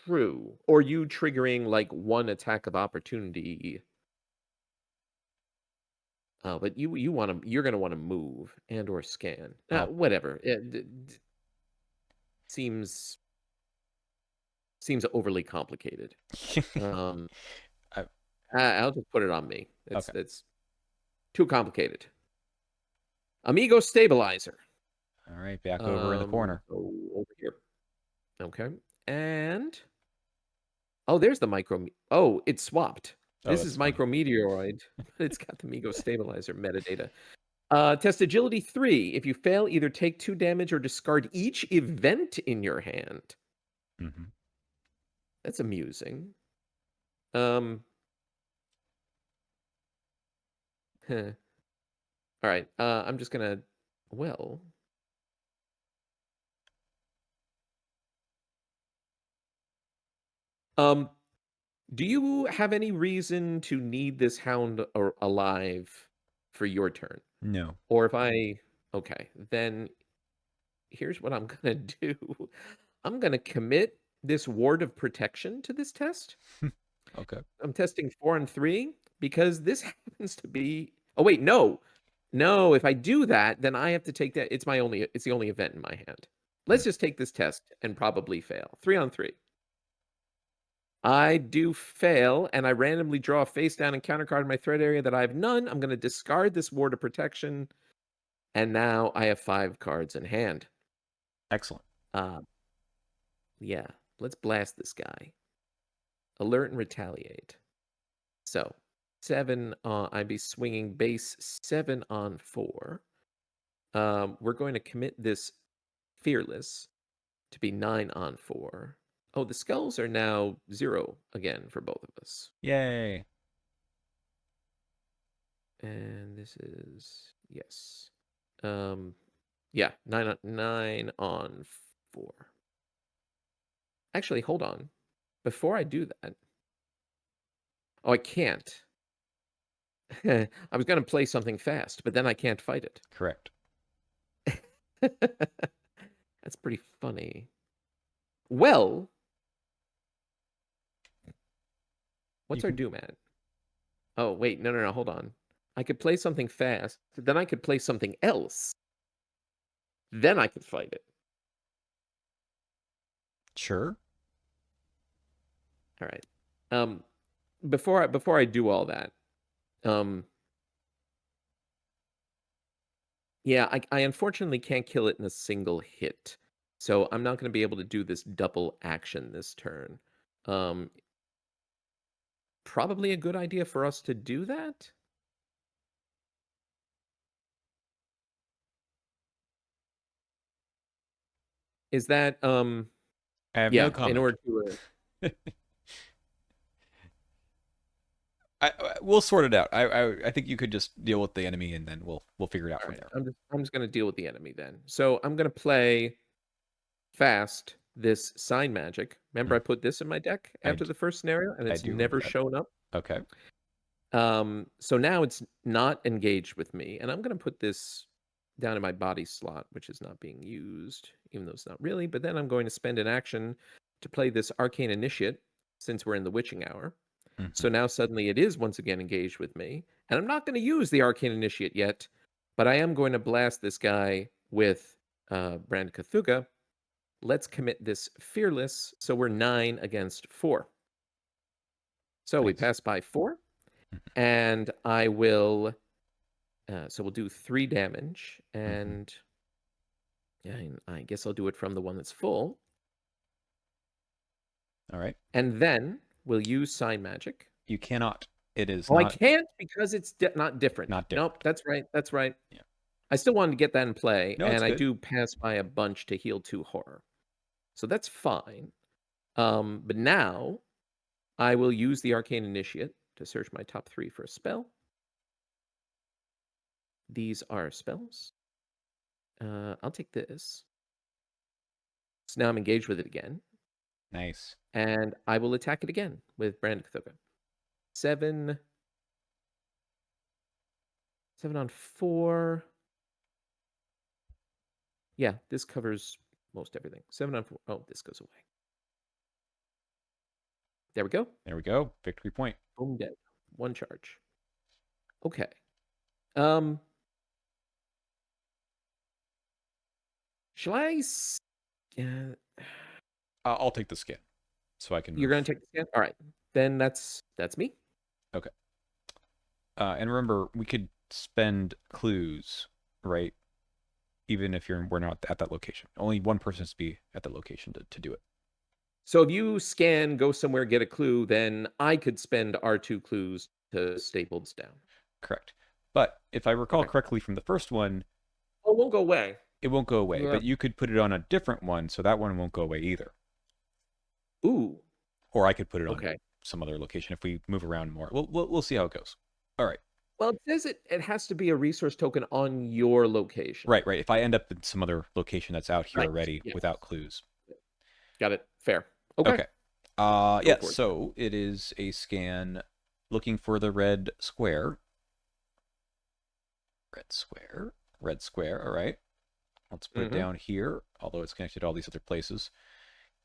true. Or you triggering like one attack of opportunity. But you want to you're gonna want to move and or scan. I'll Whatever. Seems seems overly complicated. Um, I, I'll just put it on me. okay. It's too complicated. Amigo Stabilizer. All right, back over in the corner. So over here. Okay. And oh, there's the micro. Oh, it's swapped. Oh, This is that's funny. Micrometeoroid, but it's got the Migo Stabilizer metadata. Test agility 3. If you fail, either take 2 damage or discard each event in your hand. Mm-hmm. That's amusing. Um, huh. All right. I'm just gonna. Well, um, Do you have any reason to need this hound alive for your turn? No. Or if I okay, then here's what I'm gonna do. I'm gonna commit this ward of protection to this test. Okay. I'm testing 4 and 3 because this happens to be oh wait, no. No, if I do that, then I have to take that. It's the only event in my hand. Hmm. Let's just take this test and probably fail. 3 on 3. I do fail, and I randomly draw a face down encounter card in my threat area that I have none. I'm going to discard this ward of protection, and now I have 5 cards in hand. Excellent. Uh, yeah, let's blast this guy. Alert and retaliate. So, 7 I'd be swinging base 7 on 4. We're going to commit this fearless to be 9 on 4. Oh, the skulls are now 0 again for both of us. Yay. And this is yes. Yeah, 9 on 4. Actually, hold on. Before I do that, oh, I can't. I was gonna play something fast, but then I can't fight it. Correct. That's pretty funny. Well, You what's our can. doom at? Oh, wait, no, hold on. I could play something fast, then I could play something else. Then I could fight it. Sure. All right. Um, before I do all that, um, yeah, I unfortunately can't kill it in a single hit. So I'm not going to be able to do this double action this turn. Um, Probably a good idea for us to do that. Is that I have no yeah, in comment. order to We'll sort it out. I think you could just deal with the enemy, and then we'll figure it out all from right, there. I'm just going to deal with the enemy then. So I'm going to play fast this sign magic. Remember Mm. I put this in my deck I after the first scenario and I it's do remember never that. shown up. Okay. So now it's not engaged with me, and I'm going to put this down in my body slot, which is not being used, even though it's not really. But then I'm going to spend an action to play this Arcane Initiate since we're in the Witching Hour. So Hmm. now suddenly it is once again engaged with me, and I'm not going to use the Arcane Initiate yet, but I am going to blast this guy with Brand Cthulhu. Let's commit this Fearless, so we're 9 against 4. So we Nice. pass by 4. Hmm. And I will so we'll do 3 damage, Hmm. and yeah, I guess I'll do it from the one that's full, All right. and then we'll use sign magic. You cannot. It is Oh, I not can't because it's not different. not Nope, different. that's right. That's right. Yeah. I still wanted to get that in play, No, it's and I good. do pass by a bunch to heal 2 horror, so that's fine. But now I will use the Arcane Initiate to search my top 3 for a spell. These are spells. I'll take this. So now I'm engaged with it again. Nice. And I will attack it again with Brand Cthulhu. 7 on 4. Yeah, this covers most everything. 7 on 4. Oh, this goes away. There we go. There we go. Victory point. Boom, dead. 1 charge. Okay. Um shall I uh, I'll take the skin, so I can you're going move. to take the scan? All right. Then that's me. Okay. And remember, we could spend clues, right? Even if we're not at that location. Only one person has to be at that location to do it. So if you scan, go somewhere, get a clue, then I could spend our 2 clues to staples down. Correct. But if I recall Okay. correctly from the first one, Oh, it won't go away. it won't go away. Yeah. But you could put it on a different one, so that one won't go away either. Ooh. Or I could put it on Okay. some other location if we move around more. We'll see how it goes. All right. Well, it says it has to be a resource token on your location. Right. If I end up in some other location that's out here Right. already Yes. without clues. Got it. Fair. Okay. Okay. Go Yeah, for it. so it is a scan looking for the red square. Red square. Red square, all right. Let's put it Mm-hmm. down here, although it's connected to all these other places.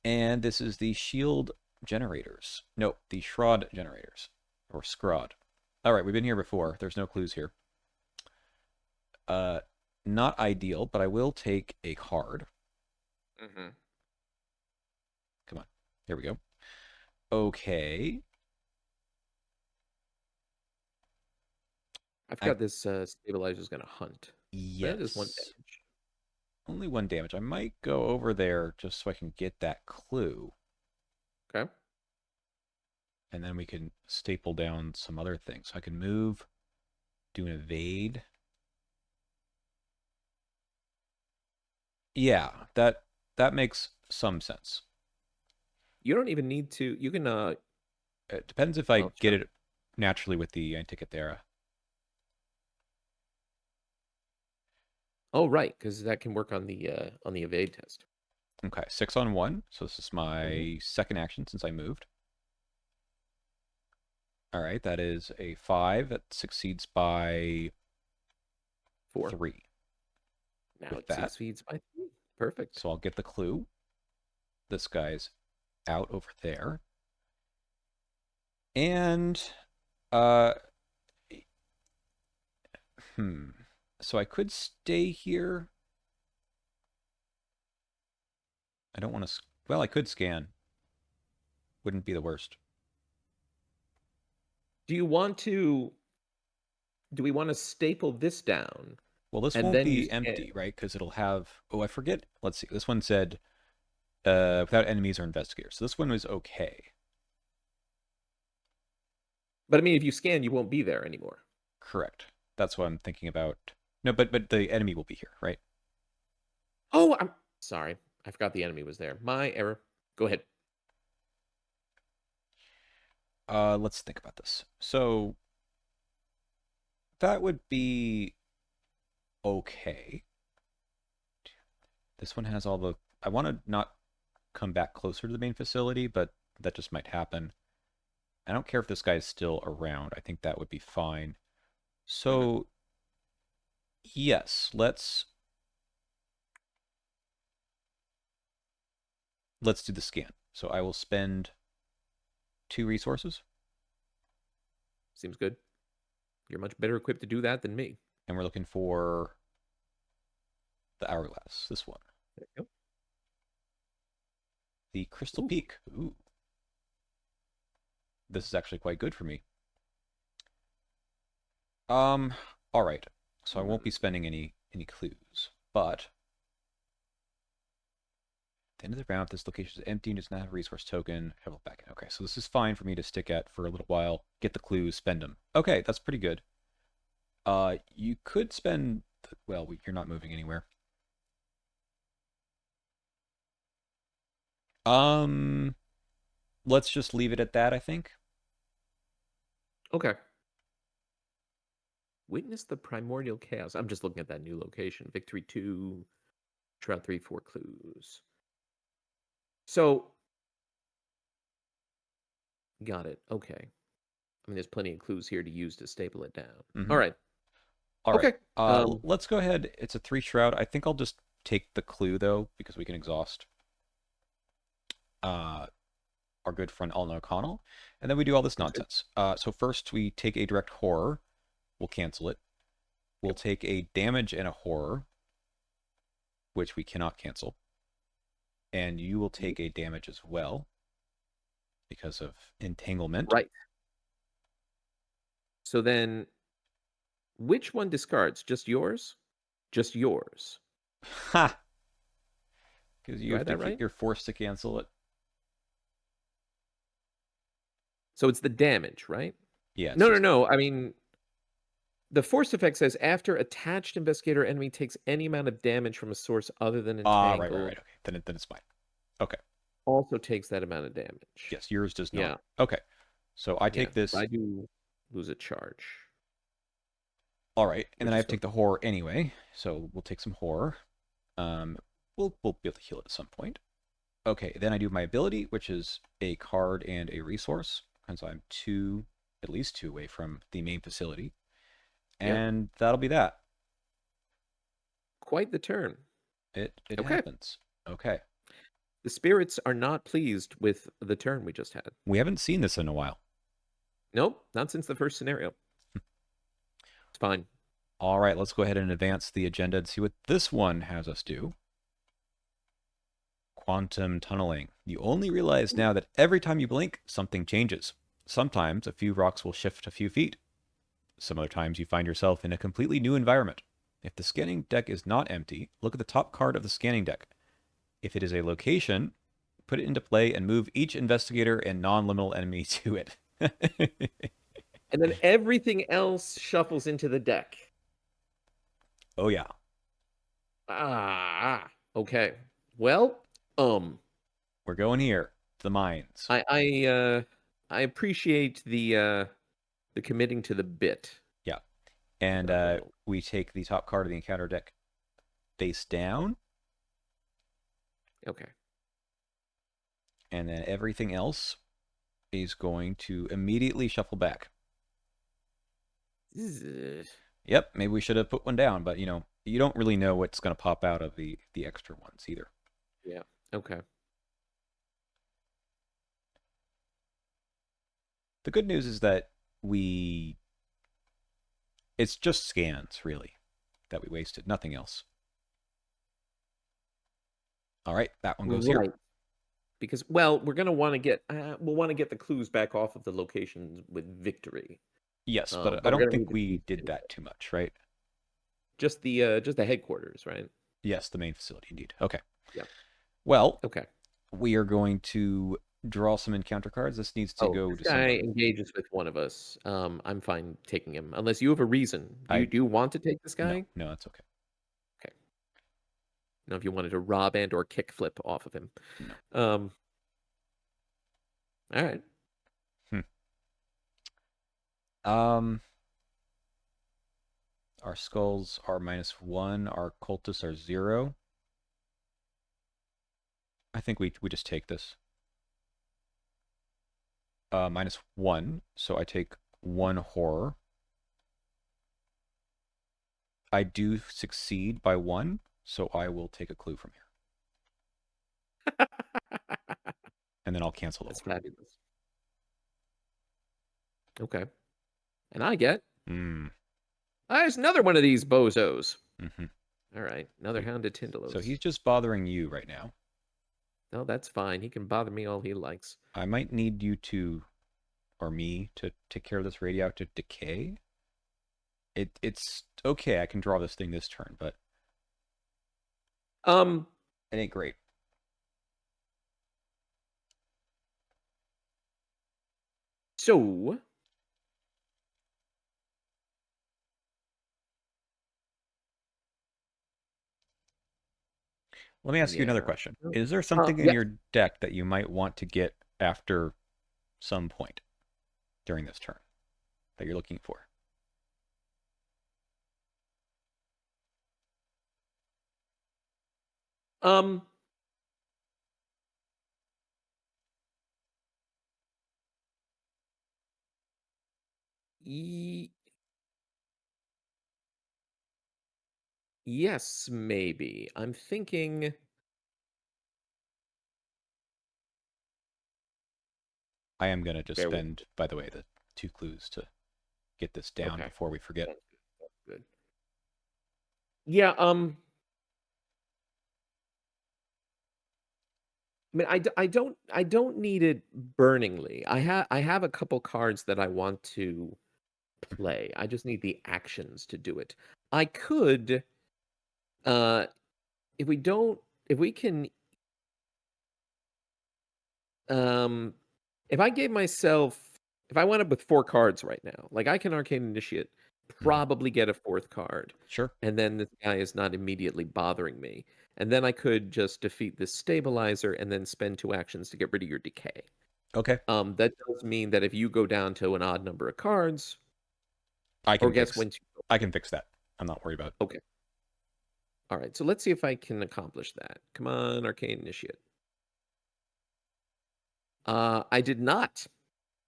And this is the shield generators. No, the shroud generators. Or scrod. All right, we've been here before. There's no clues here. Uh, Not ideal, but I will take a card. Mm-hmm. Come on. Here we go. Okay. I I forgot this stabilizer is going to hunt. That is one Yes. damage. Only one damage. I might go over there just so I can get that clue. Okay. And then we can staple down some other things. So I can move, do an evade. Yeah, that makes some sense. You don't even need to. You can. It depends if I Well, get sure. it naturally with the Antikythera. Oh, right, because that can work on the evade test. Okay, 6 on 1. So this is Mm-hmm. my second action since I moved. All right, that is a 5. That succeeds by 4. 3 Now with it that. succeeds by 3. Perfect. So I'll get the clue. This guy's out over there. And uh hmm. So I could stay here. I don't want to well, I could scan. Wouldn't be the worst. Do you want to? Do we want to staple this down Well, this and won't then be use scan? empty, right? Because it'll have oh, I forget. Let's see. This one said without enemies or investigators. So this one was okay. But I mean, if you scan, you won't be there anymore. Correct. That's what I'm thinking about. No, but the enemy will be here, right? Oh, I'm sorry. I forgot the enemy was there. My error. Go ahead. Let's think about this. So that would be okay. This one has all the. I want to not come back closer to the main facility, but that just might happen. I don't care if this guy is still around. I think that would be fine. Hmm. So yes, let's do the scan. So I will spend 2 resources, Seems good. You're much better equipped to do that than me. and we're looking for the hourglass. This one, There you the Crystal go. Ooh. Peak. Ooh, this is actually quite good for me. Um, all right. So I won't be Hmm. spending any clues, but at the end of the round, this location is empty and does not have a resource token. Travel back. Okay, so this is fine for me to stick at for a little while. Get the clues, spend them. Okay, that's pretty good. You could spend. Well, you're not moving anywhere. Um, let's just leave it at that. I think. Okay. Witness the primordial chaos. I'm just looking at that new location. Victory 2, Shroud 3, 4 clues. So, got it. Okay. I mean, there's plenty of clues here to use to staple it down. All Mm-hmm. right. All right. Okay. Um, Let's go ahead. It's a 3 shroud. I think I'll just take the clue though because we can exhaust uh our good friend Alden O'Connell, and then we do all this okay. nonsense. So first we take a direct horror. We'll cancel it. We'll Yep. take a damage and a horror, which we cannot cancel, and you will take a damage as well because of entanglement. Right. So then, which one discards? Just yours? Just yours. Ha! Because Do you I have have to, that right? you're forced to cancel it. So it's the damage, right? Yeah, it's No, no, just no. I mean, the force effect says after attached investigator enemy takes any amount of damage from a source other than right. entangled, Okay, then it's fine. Okay, also takes that amount of damage. yes, yours does not. Yeah, Okay, so I yeah. take But this. I do lose a charge, All right, and then which I is have to fun. take the horror anyway. So we'll take some horror. Um, we'll be able to heal it at some point. Okay, then I do my ability, which is a card and a resource, and so I'm at least two away from the main facility, Yep. and that'll be that. Quite the turn. It Okay. happens. Okay, The spirits are not pleased with the turn we just had. we haven't seen this in a while. Nope, not since the first scenario. It's fine. All right, let's go ahead and advance the agenda and see what this one has us do. Quantum tunneling. You only realize now that every time you blink, something changes. Sometimes a few rocks will shift a few feet. Some other times you find yourself in a completely new environment. If the scanning deck is not empty, look at the top card of the scanning deck. If it is a location, put it into play and move each investigator and non-liminal enemy to it. And then everything else shuffles into the deck. Oh yeah. Okay. Well, We're going here to the mines. I appreciate the committing to the bit. Yeah. And we take the top card of the encounter deck face down. Okay. And then everything else is going to immediately shuffle back. Yep, maybe we should have put one down, but you don't really know what's going to pop out of the extra ones either. Yeah. Okay. The good news is that it's just scans really that we wasted, nothing else. All right, that one goes here. Right. Because we're gonna want to get we'll want to get the clues back off of the locations with victory. Yes, but I We're don't gonna need think the we clues did that too much, right? just the headquarters, right? Yes, the main facility indeed. Okay. Yeah. Well, Okay. we are going to draw some encounter cards. This needs to Oh, go this to guy somebody. engages with one of us. I'm fine taking him, unless you have a reason. I Do you want to take this No, guy? no, that's okay. Okay. Now, if you wanted to rob and or kick flip off of him. No. Um. All right. Hmm. Um, our skulls are -1. Our cultists are 0. I think we just take this. -1. So I take 1 horror. I do succeed by 1, so I will take a clue from here, and then I'll cancel the That's horror. fabulous. Okay. And I get Mm. there's another one of these bozos. Mm-hmm. All right, another hounded So Tindalos. he's just bothering you right now. No, that's fine. He can bother me all he likes. I might need you to, or me, to take care of this radioactive decay. It's okay. I can draw this thing this turn, but Um. it ain't great. So Let me ask you another yeah. question. Is there something in Yeah. your deck that you might want to get after some point during this turn that you're looking for? Um. Ye- yes, maybe. I'm thinking. I am going to just Bear with. spend, by the way, the 2 clues to get this down Okay. before we forget. Sounds good. Sounds good. Yeah. I mean, I don't need it burningly. I have a couple cards that I want to play. I just need the actions to do it. I could, uh, if we don't, if we can, um, if I gave myself, if I went up with 4 cards right now, like I can Arcane Initiate, Mhm. probably get a 4th card, Sure. and then this guy is not immediately bothering me. And then I could just defeat this stabilizer and then spend 2 actions to get rid of your decay. Okay. That does mean that if you go down to an odd number of cards, I or can guess fix when to go. I can fix that. I'm not worried about it. Okay. All right. So let's see if I can accomplish that. Come on, Arcane Initiate. I did not.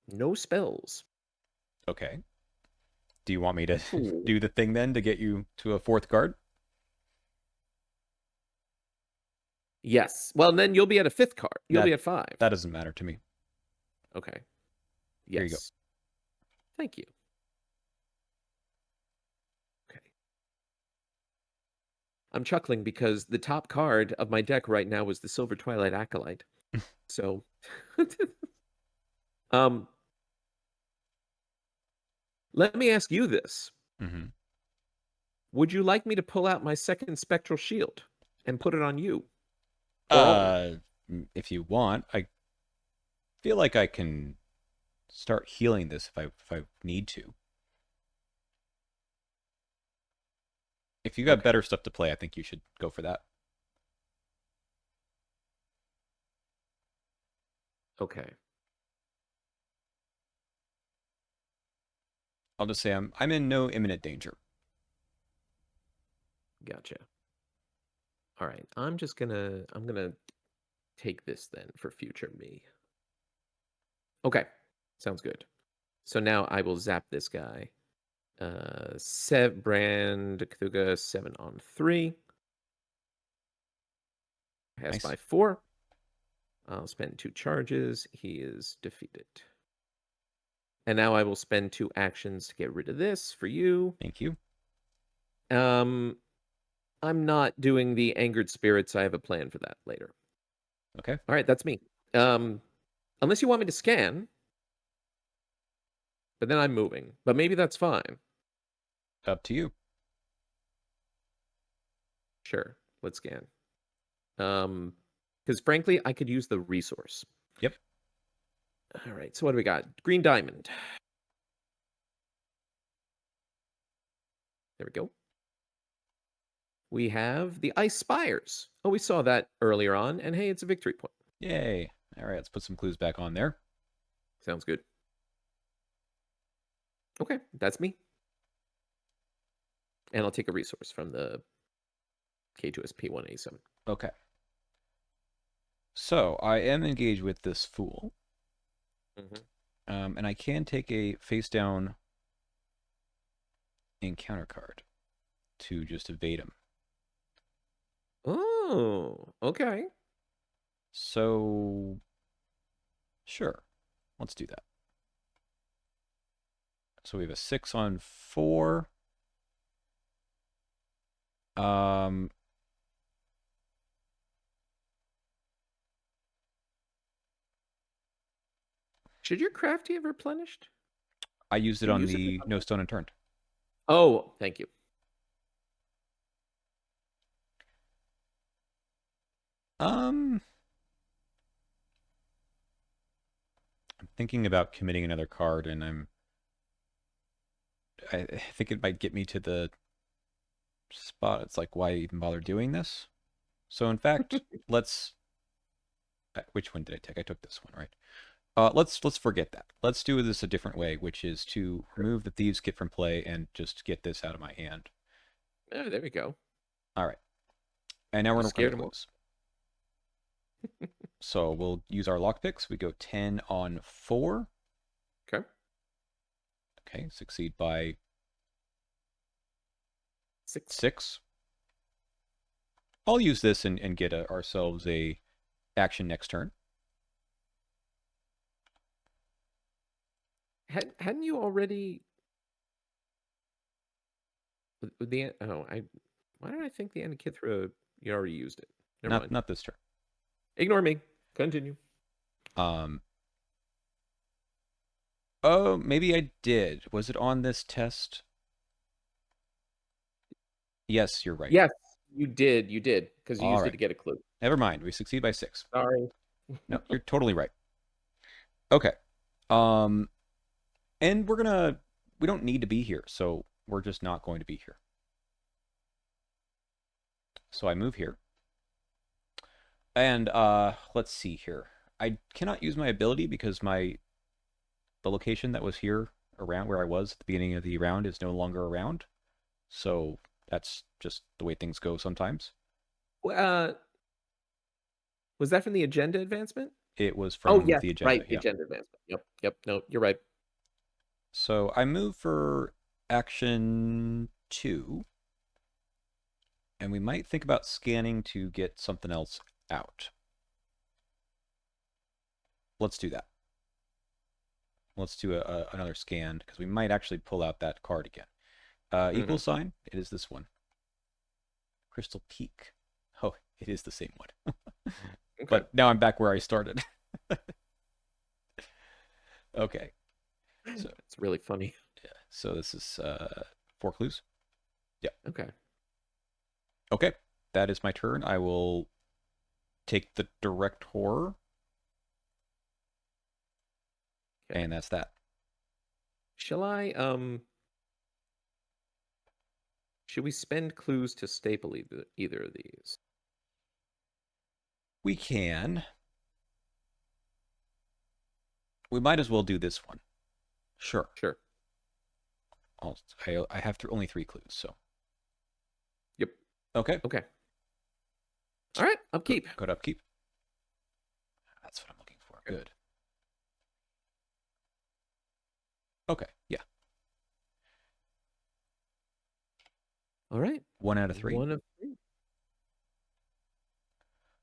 No spells. Okay. Do you want me to Ooh. do the thing then to get you to a fourth card? Yes. Well, then you'll be at a fifth card. You'll be That at 5. that doesn't matter to me. Okay. Here you go. Yes. Thank you. Okay. I'm chuckling because the top card of my deck right now was the Silver Twilight Acolyte. So, um, let me ask you this. Hmm. Would you like me to pull out my second spectral shield and put it on you or on? Uh, if you want, I feel like I can start healing this if I need to. If you got Okay. better stuff to play, I think you should go for that. Okay. I'll just say I'm in no imminent danger. Gotcha. All right. I'm gonna take this then for future me. Okay. Sounds good. So now I will zap this guy. Brand Cthulhu 7 on 3. Pass Nice. by 4. I'll spend 2 charges. He is defeated. And now I will spend 2 actions to get rid of this for you. Thank you. Um, I'm not doing the Angered Spirits. I have a plan for that later. Okay. All right, that's me. Um, unless you want me to scan, but then I'm moving. But maybe that's fine. Up to you. Sure, let's scan. Because frankly, I could use the resource. Yep. All right, so what do we got? Green diamond. There we go. We have the ice spires. Oh, we saw that earlier on, and hey, it's a victory point. Yay. All right, let's put some clues back on there. Sounds good. Okay, that's me. And I'll take a resource from the K2SP187. Okay. So I am engaged with this fool. Mm-hmm. And I can take a face down encounter card to just evade him. Oh, okay. So, sure, let's do that. So we have a 6 on 4. Um, Should your crafty have replenished? I used it Did you on use it for the no something? stone unturned. Oh, thank you. Um, I'm thinking about committing another card, and I think it might get me to the spot. It's like, why even bother doing this? So in fact, let's. Which one did I take? I took this one, right? Let's forget that. Let's do this a different way, which is to remove the thieves' kit from play and just get this out of my hand. Oh, there we go. All right, and now we're You gonna work on the scared him off. clues. So we'll use our lockpicks. We go 10 on 4. Okay. Okay, succeed by 6. 6. I'll use this and get ourselves a action next turn. Hadn't you already the oh I why did I think the Anakithra you already used it? Never Not mind. not this turn. Ignore me. Continue. Um. Oh, maybe I did. Was it on this test? Yes, you're right. Yes, you did. You did because you All used it right. to get a clue. Never mind. We succeed by 6. Sorry. No, you're totally right. Okay. Um, and we don't need to be here, so we're just not going to be here. So I move here. And let's see here. I cannot use my ability because the location that was here around where I was at the beginning of the round is no longer around. So that's just the way things go sometimes. Well, was that from the agenda advancement? It was Oh, from yes, the agenda. right, the Yeah. agenda advancement. Yep, yep. No, you're right. So I move for action 2, and we might think about scanning to get something else out. Let's do that. Let's do another scan because we might actually pull out that card again. Equal Hmm. sign. It is this one. Crystal Peak. Oh, it is the same one. Okay. But now I'm back where I started. Okay. So It's really funny. yeah. So this is 4 clues. Yeah. Okay. Okay. That is my turn. I will take the direct horror, Okay. and that's that. Shall I should we spend clues to staple either of these? We can. We might as well do this one. Sure. Sure. I have only 3 clues, so Yep. okay. Okay. All right, upkeep. Go to upkeep. That's what I'm looking for. Okay. Good. Okay. Yeah. All right. 1 out of 3. 1 of 3.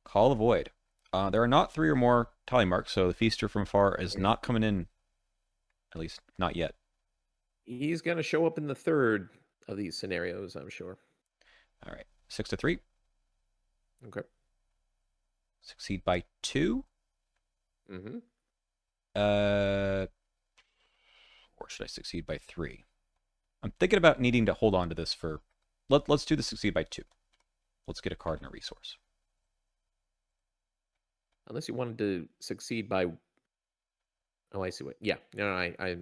Call the void. There are not 3 or more tally marks, so the feaster from far is not coming in. At least not yet. He's gonna show up in the third of these scenarios, I'm sure. All right. 6 to 3. Okay. Succeed by 2. Mm-hmm. Or should I succeed by 3? I'm thinking about needing to hold on to this for. Let's do the succeed by 2. Let's get a card and a resource. Unless you wanted to succeed by. Oh, I see what. Yeah. No, no,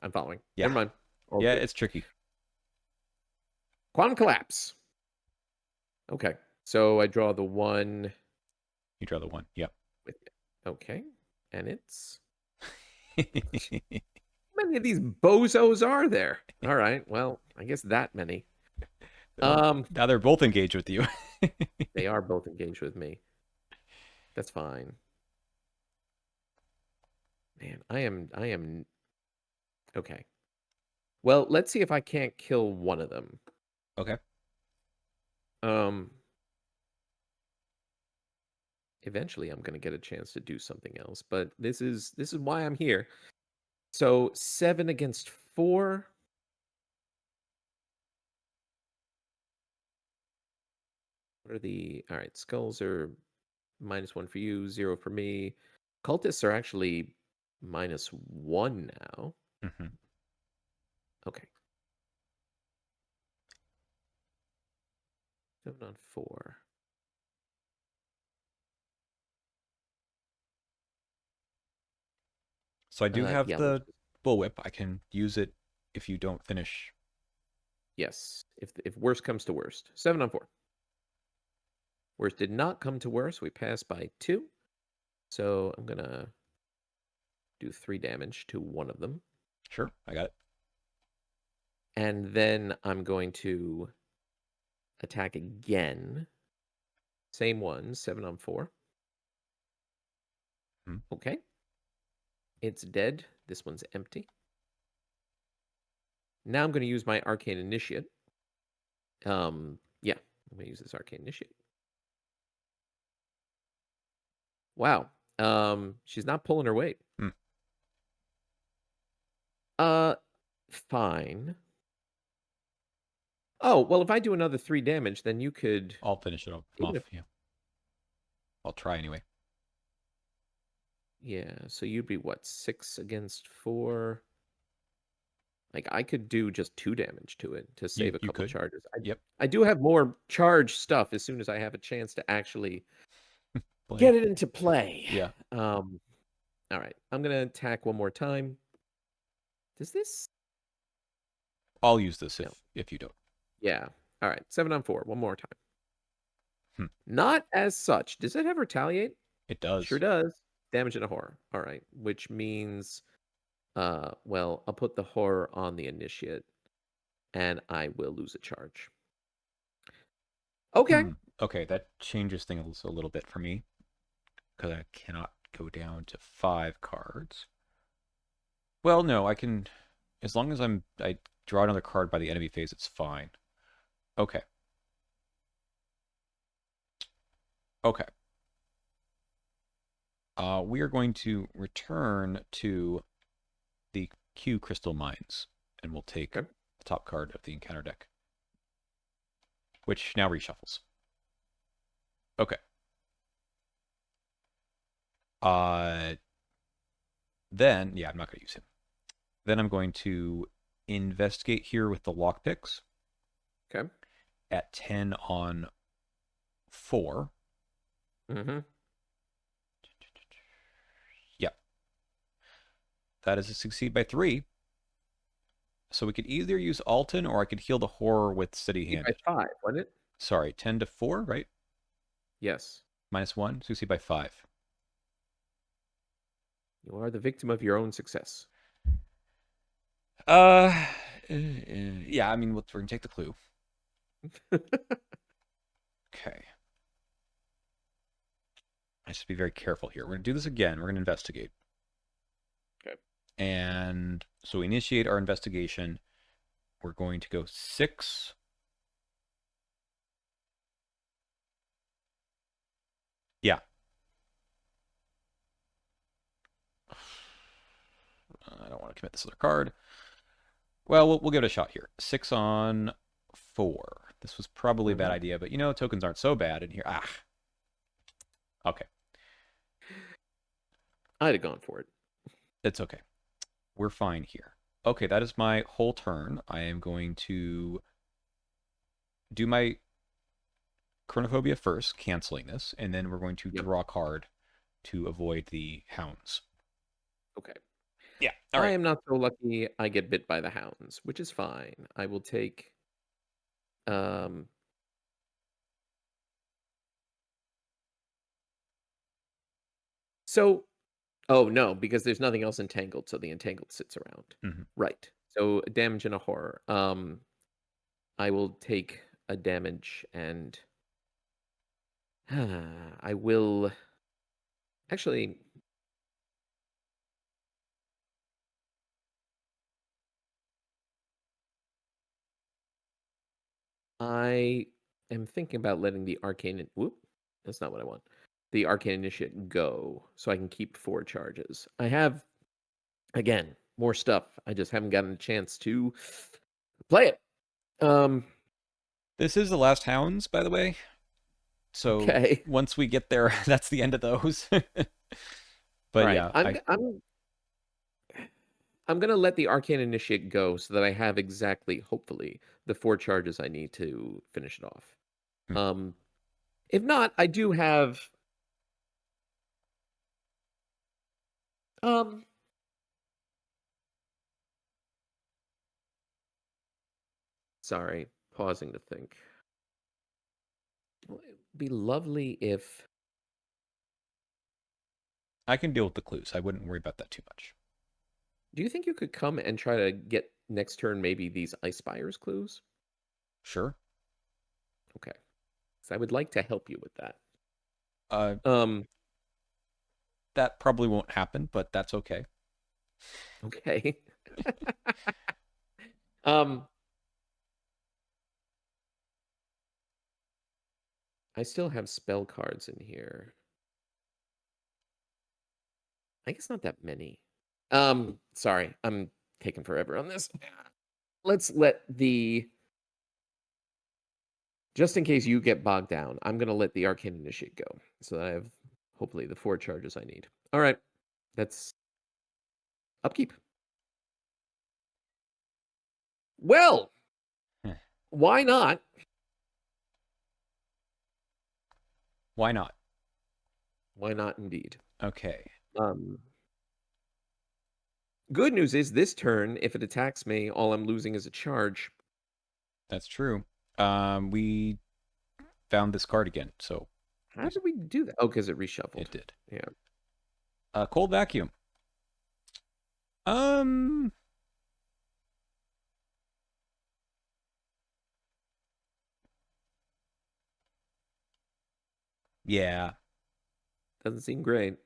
I'm following. Yeah. Never mind. All Yeah, good. it's tricky. Quantum collapse. Okay. So I draw the 1. You draw the 1. Yep. Okay. And it's. How many of these bozos are there? All right. Well, I guess that many. Now they're both engaged with you. They are both engaged with me. That's fine. Man, I am okay. Well, let's see if I can't kill one of them. Okay. Um Eventually I'm going to get a chance to do something else, but this is why I'm here. So, 7 against 4. What are the All right, skulls are -1 for you, 0 for me. Cultists are actually -1 now. Hmm. Okay. 7 on 4. So I do have Yeah, the bullwhip. I can use it if you don't finish. yes. If worst comes to worst. 7 on 4. Worst did not come to worst. We passed by 2. So I'm gonna do 3 damage to one of them. Sure, I got it. And then I'm going to attack again. Same one, 7 on 4. Hmm. Okay. It's dead. This one's empty. Now I'm going to use my Arcane Initiate. Yeah, I'm going to use this Arcane Initiate. Wow. She's not pulling her weight. Hmm. Uh, Fine. Oh, well, if I do another 3 damage, then you could, I'll finish it off. even if, Yeah. I'll try anyway. yeah, so you'd be what, 6 against 4? Like, I could do just 2 damage to it to save a You couple could. charges. Yep. I do have more charge stuff as soon as I have a chance to actually Play. get it into play. Yeah. All right. I'm gonna attack one more time. Does this? I'll use this No. if you don't. Yeah. All right. 7 on 4. One more time. Hmm. Not as such. Does it have retaliate? It does. Sure does. Damage and a horror. All right. Which means, well, I'll put the horror on the initiate, and I will lose a charge. Okay. Okay, that changes things a little bit for me because I cannot go down to 5 cards. Well, no, I can, as long as I draw another card by the enemy phase, it's fine. Okay. Okay. We are going to return to the Q Crystal Mines, and we'll take Okay. the top card of the encounter deck, which now reshuffles. Okay. Uh, then, yeah, I'm not going to use him. Then I'm going to investigate here with the lockpicks Okay. at 10 on 4. Mm-hmm. Yep. That is a succeed by 3. So we could either use Alton or I could heal the horror with Steady By Handed. 5, wasn't it? Sorry, 10 to 4, right? Yes. -1, succeed by 5. You are the victim of your own success. Yeah, I mean, we're going to take the clue. Okay. I should be very careful here. We're going to do this again. We're going to investigate. Okay. And so we initiate our investigation. We're going to go 6. Yeah. I don't want to commit this other card. Well, we'll give it a shot here. 6 on 4. This was probably a bad Mm-hmm. idea, but tokens aren't so bad in here. Ah. Okay. I'd have gone for it. It's okay. We're fine here. Okay, that is my whole turn. I am going to do my Chronophobia first, canceling this, and then we're going to Yep. draw a card to avoid the hounds. Okay. Yeah. All I right. am not so lucky I get bit by the hounds, which is fine. I will take um so oh no, because there's nothing else entangled, so the entangled sits around. Mhm. Right. So damage and a horror. I will take a damage and I will actually I am thinking about letting the arcane whoop. That's not what I want. The arcane initiate go so I can keep 4 charges. I have again more stuff. I just haven't gotten a chance to play it. This is the last hounds, by the way. So Okay. once we get there, that's the end of those. All But right. yeah, I'm gonna let the arcane initiate go so that I have exactly, hopefully, the 4 charges I need to finish it off. hmm. Um, if not, I do have um sorry, pausing to think. Well, it'd be lovely if I can deal with the clues. I wouldn't worry about that too much. do you think you could come and try to get next turn maybe these Ice Spires clues? Sure. Okay. So I would like to help you with that. Uh, Um, that probably won't happen, but that's okay. okay. Um, I still have spell cards in here. I guess not that many. Sorry, I'm taking forever on this. Let's let the just in case you get bogged down, I'm gonna let the Arcane Initiate go. So that I have hopefully the 4 charges I need. All right. That's upkeep. Well, Heh. why not? Why not? Why not indeed? Okay. Um Good news is this turn, if it attacks me, all I'm losing is a charge. That's true. We found this card again, so How did we do that? Oh, because it reshuffled. it did. Yeah. Cold vacuum. Um, yeah. Doesn't seem great.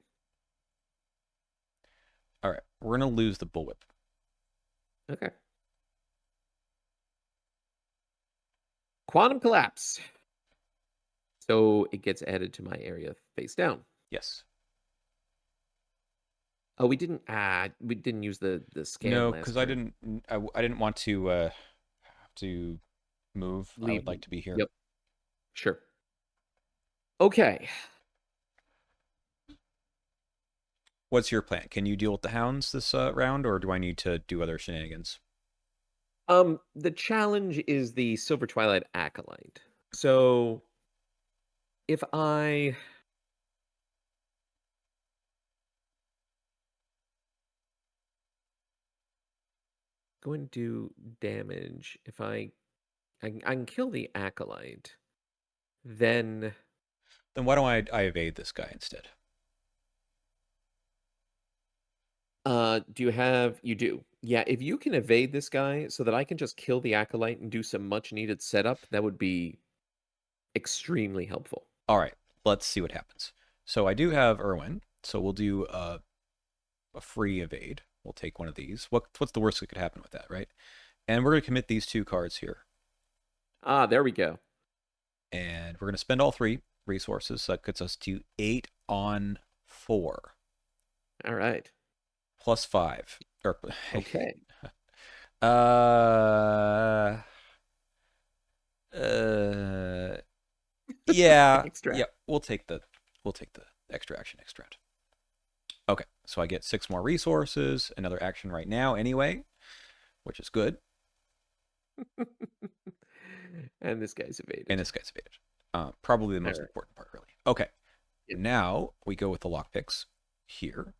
All right, we're gonna lose the bullwhip. Okay. Quantum collapse. So it gets added to my area face down. Yes. Oh, we didn't use the scan No, last because I turn. didn't. I didn't want to have to move. I Leave. would like to be here. Yep. Sure. Okay. What's your plan? Can you deal with the hounds this round, or do I need to do other shenanigans? The challenge is the Silver Twilight Acolyte. So if I go and do damage, if I can kill the Acolyte, then Then why don't I evade this guy instead? you do. Yeah, if you can evade this guy so that I can just kill the Acolyte and do some much needed setup, that would be extremely helpful. All right, let's see what happens. So I do have Irwin, so we'll do a free evade. We'll take one of these. What's the worst that could happen with that, right? And we're gonna commit these two cards here, Ah, there we go. and we're gonna spend all three resources. So that gets us to 8 on 4 All right. +5. Or Okay. uh, uh, yeah, Extra. yeah. We'll take the extra action next round. Okay, so I get 6 more resources, another action right now anyway, which is good. And this guy's And evaded. this guy's evaded. Probably the All most right. important part, really. Okay, Yep. now we go with the lockpicks here,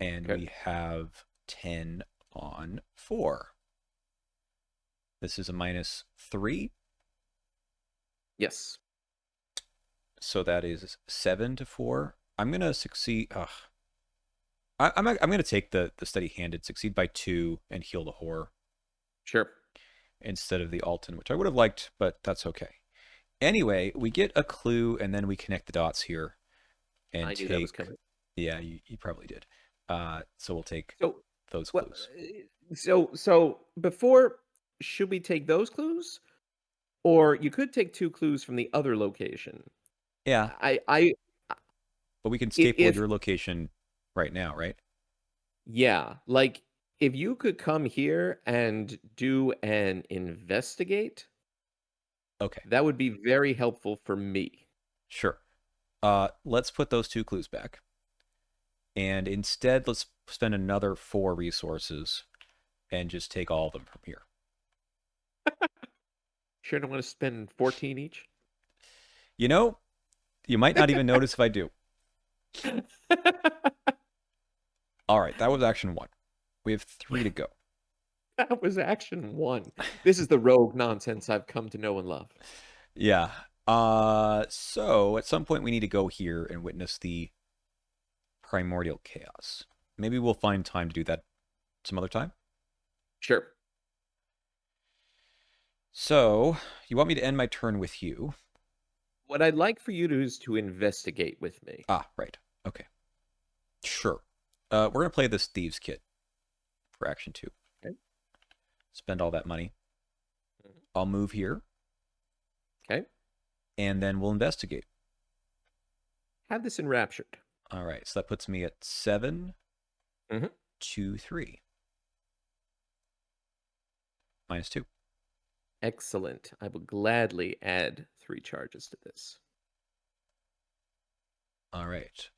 and Okay. we have 10 on 4. This is a -3, Yes. so that is 7 to 4. I'm gonna succeed. Ugh. I'm gonna take the steady-handed, succeed by 2, and heal the horror Sure. instead of the Alton, which I would have liked, but that's okay. Anyway, we get a clue, and then we connect the dots here and I knew that was take. coming. Yeah, you probably did. So we'll take So, those what? clues. So before, should we take those clues, or you could take two clues from the other location? Yeah, I but we can staple if your location right now, right? yeah, like if you could come here and do an investigate, Okay, that would be very helpful for me. sure. Let's put those 2 clues back, and instead let's spend another 4 resources and just take all of them from here. Sure, don't want to spend 14 each. You know, you might not even notice if I do. All right, that was action 1. We have 3 to go. That was action one. This is the rogue nonsense I've come to know and love. Yeah. So at some point we need to go here and witness the primordial chaos. Maybe we'll find time to do that some other time. Sure. So you want me to end my turn with you? What I'd like for you to do is to investigate with me. Ah, right. Okay. Sure. We're gonna play this thieves kit for action 2. Okay. Spend all that money. Mhm. I'll move here, Okay. and then we'll investigate. Have this enraptured. All right. So that puts me at 7 Mhm. to 3 -2. Excellent. I will gladly add 3 charges to this. All right.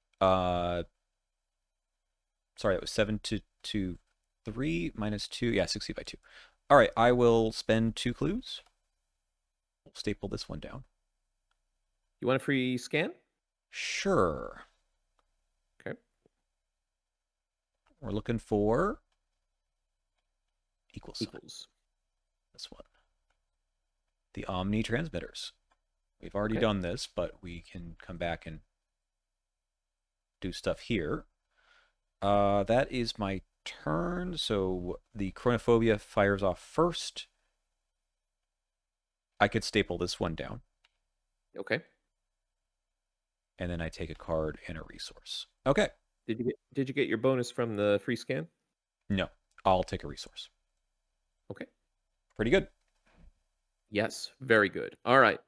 Sorry, that was 7 to 3 -2. Yeah, 60 by 2. All right, I will spend 2 clues. We'll staple this one down. You want a free scan? Sure. Okay. We're looking for equal sign. Equals. This one. The Omni transmitters. We've already Okay. done this, but we can come back and do stuff here. That is my turn. So the Chronophobia fires off first. I could staple this one down, Okay. and then I take a card and a resource. Okay. Did you get your bonus from the free scan? No, I'll take a resource. Okay. Pretty good. Yes, very good. All right.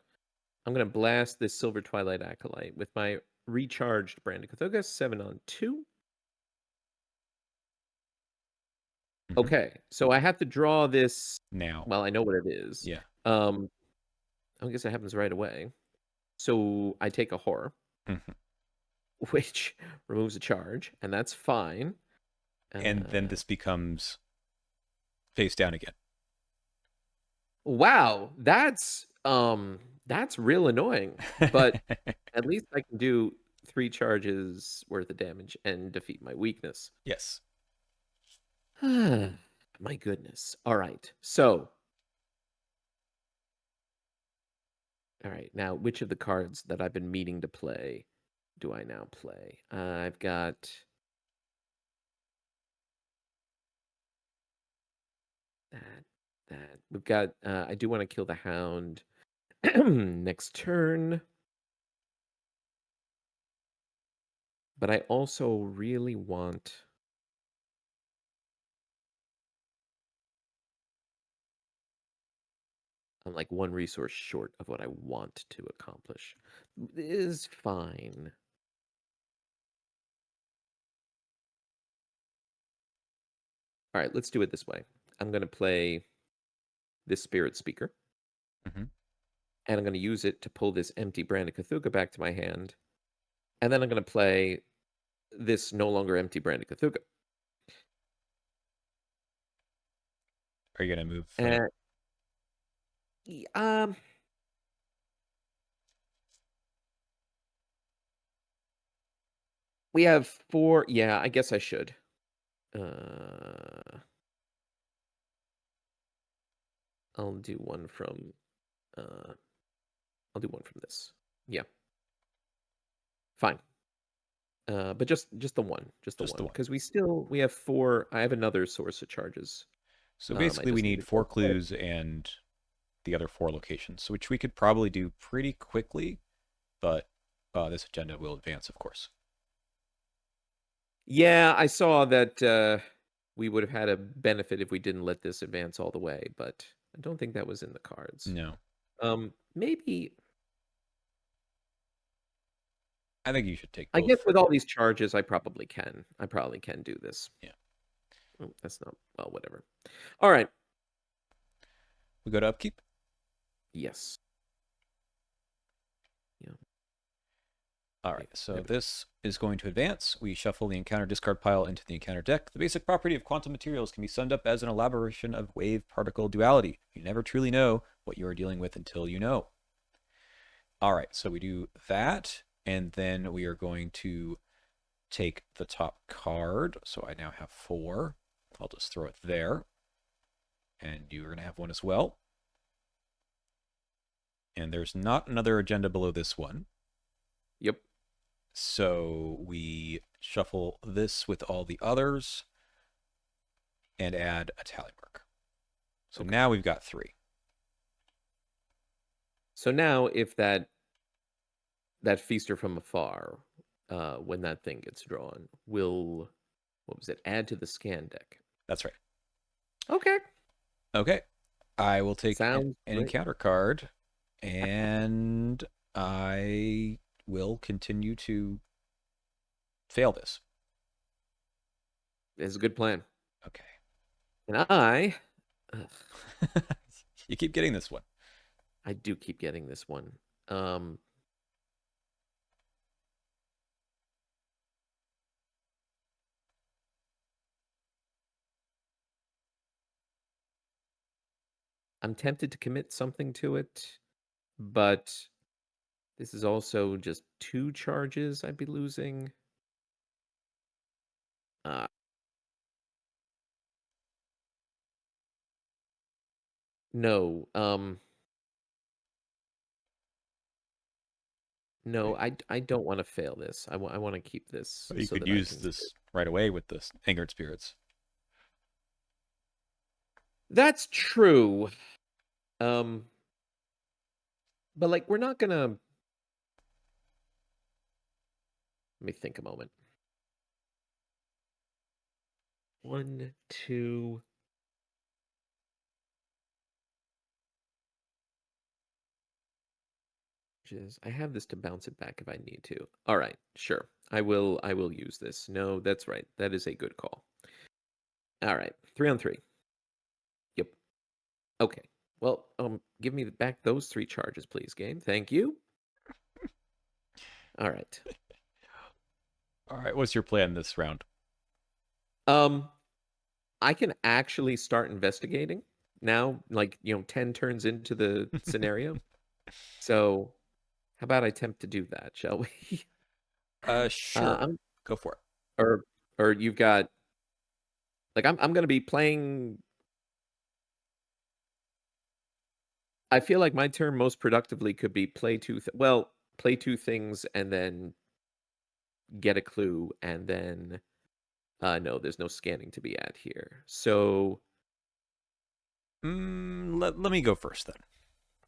I'm gonna blast this Silver Twilight Acolyte with my recharged Brand of Cthulhu, 7 on 2. Hmm. Okay, so I have to draw this. Now, Well, I know what it is. yeah. Um, I guess it happens right away. So I take a horror, Hmm. which removes a charge, and that's fine. And then Uh, this becomes face down again. wow, that's real annoying. But at least I can do 3 charges worth of damage and defeat my weakness. Yes. My goodness. All right. So, all right. Now, which of the cards that I've been meaning to play do I now play? I've got that, that. We've got, I do want to kill the hound next turn, but I also really want. I'm like 1 resource short of what I want to accomplish. Is fine. All right, let's do it this way. I'm going to play this Spirit Speaker, Hmm. and I'm going to use it to pull this empty Brand of Cthulhu back to my hand, and then I'm going to play this no longer empty Brand of Cthulhu. Are you gonna move any? And y- um, we have 4. Yeah, I guess I should. Uh, I'll do one from. Uh, I'll do one from this. Yeah, fine. But just the Just the one, one. because we have 4. I have another source of charges. So I basically, we just need need to 4 clues and the other 4 locations, which we could probably do pretty quickly, but this agenda will advance, of course. Yeah, I saw that we would have had a benefit if we didn't let this advance all the way, but I don't think that was in the cards. No, Maybe I think you should take I both guess for with all now. these charges, I probably can. I probably can do this. Yeah. Oh, that's not well, whatever. All right. We go to upkeep. Yes. Yeah. All Okay. right, so There we go. this is going to advance. We shuffle the encounter discard pile into the encounter deck. The basic property of quantum materials can be summed up as an elaboration of wave particle duality. You never truly know what you are dealing with until you know. All right, so we do that, and then we are going to take the top card. So I now have 4. I'll just throw it there, and you're going to have 1 as well. And there's not another agenda below this one. Yep. So we shuffle this with all the others and add a tally mark. So Okay. now we've got 3. So now if that feaster from afar, when that thing gets drawn, will what was it? Add to the scan deck. That's right. Okay. Okay. I will take Sounds an great. encounter card and I will continue to fail this. It's a good plan. Okay. And ugh, You keep getting this one. I do keep getting this one. Um, I'm tempted to commit something to it, but this is also just 2 charges I'd be losing. Uh, no, no, I don't want to fail this. I want to keep this But you so could that I use can save. this right away with this angered spirits. That's true. Um, but like we're not gonna. Let me think a moment. 1, 2. I have this to bounce it back if I need to. All right, sure. I will use this. No, that's right. That is a good call. All right. 3 on 3. Yep. Okay. Well, give me back those 3 charges, please, game. Thank you. All right. All right, what's your plan this round? Um, I can actually start investigating now, like, 10 turns into the scenario. So, how about I attempt to do that, shall we? Sure. I'm Go for it. or or you've got like I'm going to be playing. I feel like my turn most productively could be play two things and then get a clue and then no, there's no scanning to be at here. So, Let me go first then.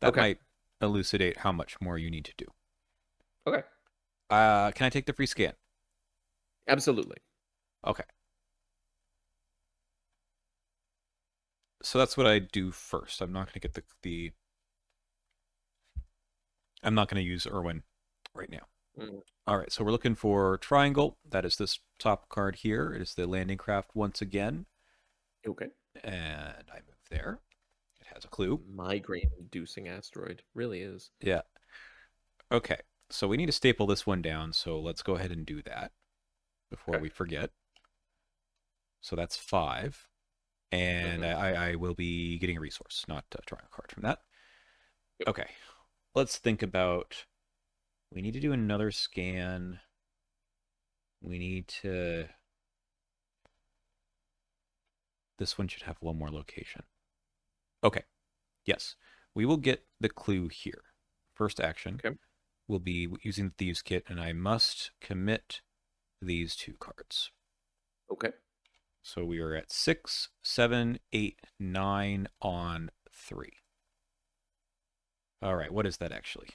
That okay. might elucidate how much more you need to do. Okay. Can I take the free scan? Absolutely. Okay. So that's what I do first. I'm not going to get the I'm not going to use Irwin right now. Mm, All right, so we're looking for triangle. That is this top card here. It is the landing craft once again. okay. And I move there. It has a clue. Migraine inducing asteroid. Really is. Yeah. Okay. So we need to staple this one down. So let's go ahead and do that before Okay. we forget. So that's 5. And Mm-hmm. I will be getting a resource, not drawing a card from that. Yep. Okay. Let's think about. We need to do another scan. We need to. This one should have one more location. Okay. Yes. We will get the clue here. First action Okay. will be using the Thieves Kit, and I must commit these 2 cards. Okay. So we are at 6, 7, 8, 9 on 3. All right. What is that actually?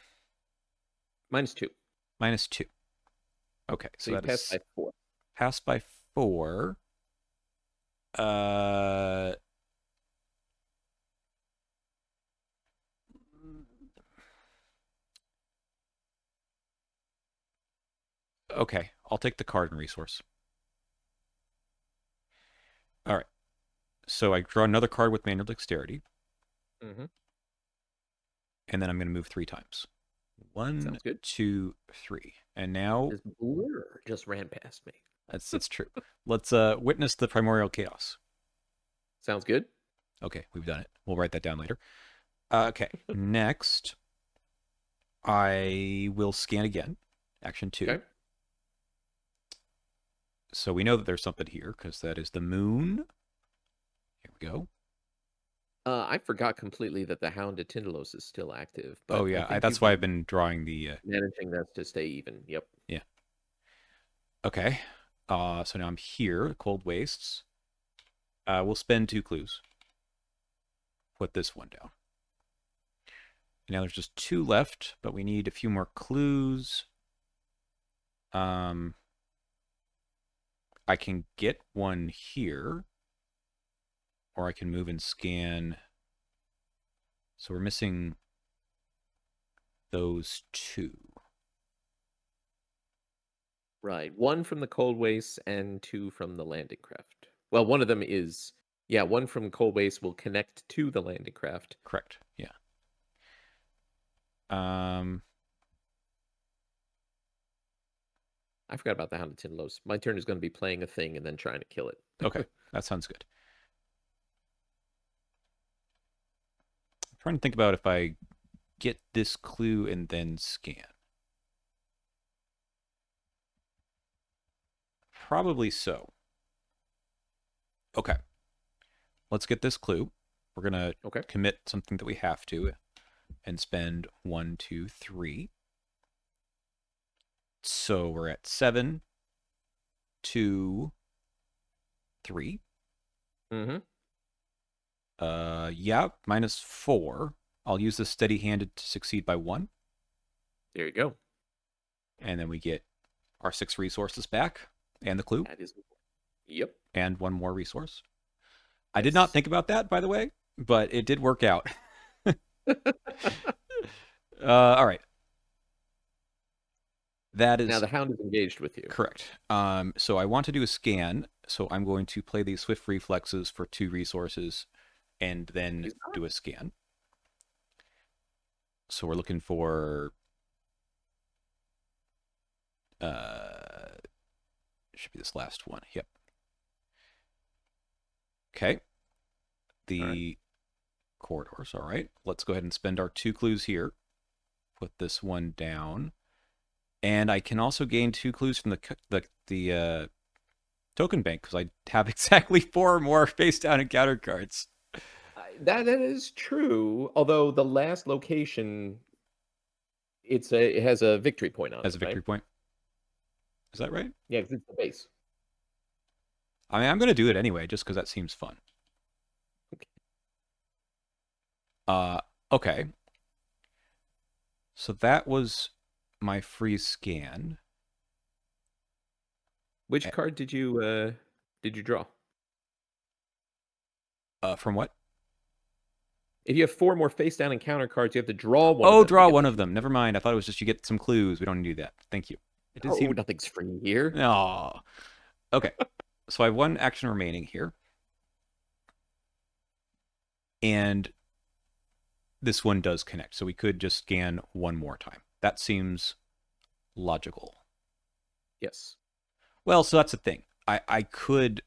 -2. -2. Okay. So So you that passed is by 4. passed by 4. Uh, okay, I'll take the card and resource. All right, so I draw another card with manual dexterity, Mm-hmm. and then I'm going to move 3 times. 1, Sounds good. 2, 3, and now This blur just ran past me. that's true. Let's witness the primordial chaos. Sounds good. Okay, we've done it. We'll write that down later. Okay, next I will scan again. Action 2. Okay. So we know that there's something here because that is the moon. Here we go. I forgot completely that the Hound at Tindalos is still active, Oh but I yeah, think that's you've why I've been been drawing the. managing this to stay even. Yep. Yeah. Okay. So now I'm here, Cold Wastes. We'll spend 2 clues. Put this one down. Now there's just 2 left, but we need a few more clues. I can get one here, or I can move and scan. So we're missing those 2. Right. 1 from the Cold Waste and 2 from the landing craft. Well, one of them is, yeah, 1 from Cold Waste will connect to the landing craft. Correct. Yeah. Um. I forgot about the Hound of Tindalos. My turn is going to be playing a thing and then trying to kill it. Okay, that sounds good. I'm trying to think about if I get this clue and then scan. Probably so. Okay. Let's get this clue. We're going to Okay. commit something that we have to and spend 1, 2, 3. So we're at 7, 2, 3. Mm-hmm. Yeah, -4. I'll use the steady handed to succeed by 1. There you go. And then we get our 6 resources back and the clue. That is Yep. and one more resource. I did not Yes. think about that, by the way, but it did work out. All right. That Now is the hound is engaged with you. correct. So I want to do a scan. So I'm going to play these swift reflexes for 2 resources and then He's not. do a scan. So we're looking for should be this last one. Yep. Okay. All right. The corridors. All right. Let's go ahead and spend our 2 clues here. Put this one down. And I can also gain 2 clues from the token bank because I have exactly 4 more face down encounter cards That is true. Although the last location, it has a victory point on as it, a right? victory point. Is that right? Yeah, 'cause it's the base. I mean, I'm going to do it anyway just because that seems fun. Okay. Uh, okay. So that was my free scan. Which card did you draw? From what? If you have 4 more face down encounter cards, you have to draw one of Oh, them to draw get the one of free. them. Never mind. I thought it was just you get some clues. We don't need to do that. Thank you. It did Oh, seem. nothing's free here. Oh. Okay. So I have 1 action remaining here. And this one does connect. So we could just scan one more time. That seems logical. Yes. Well, so that's the thing. I could.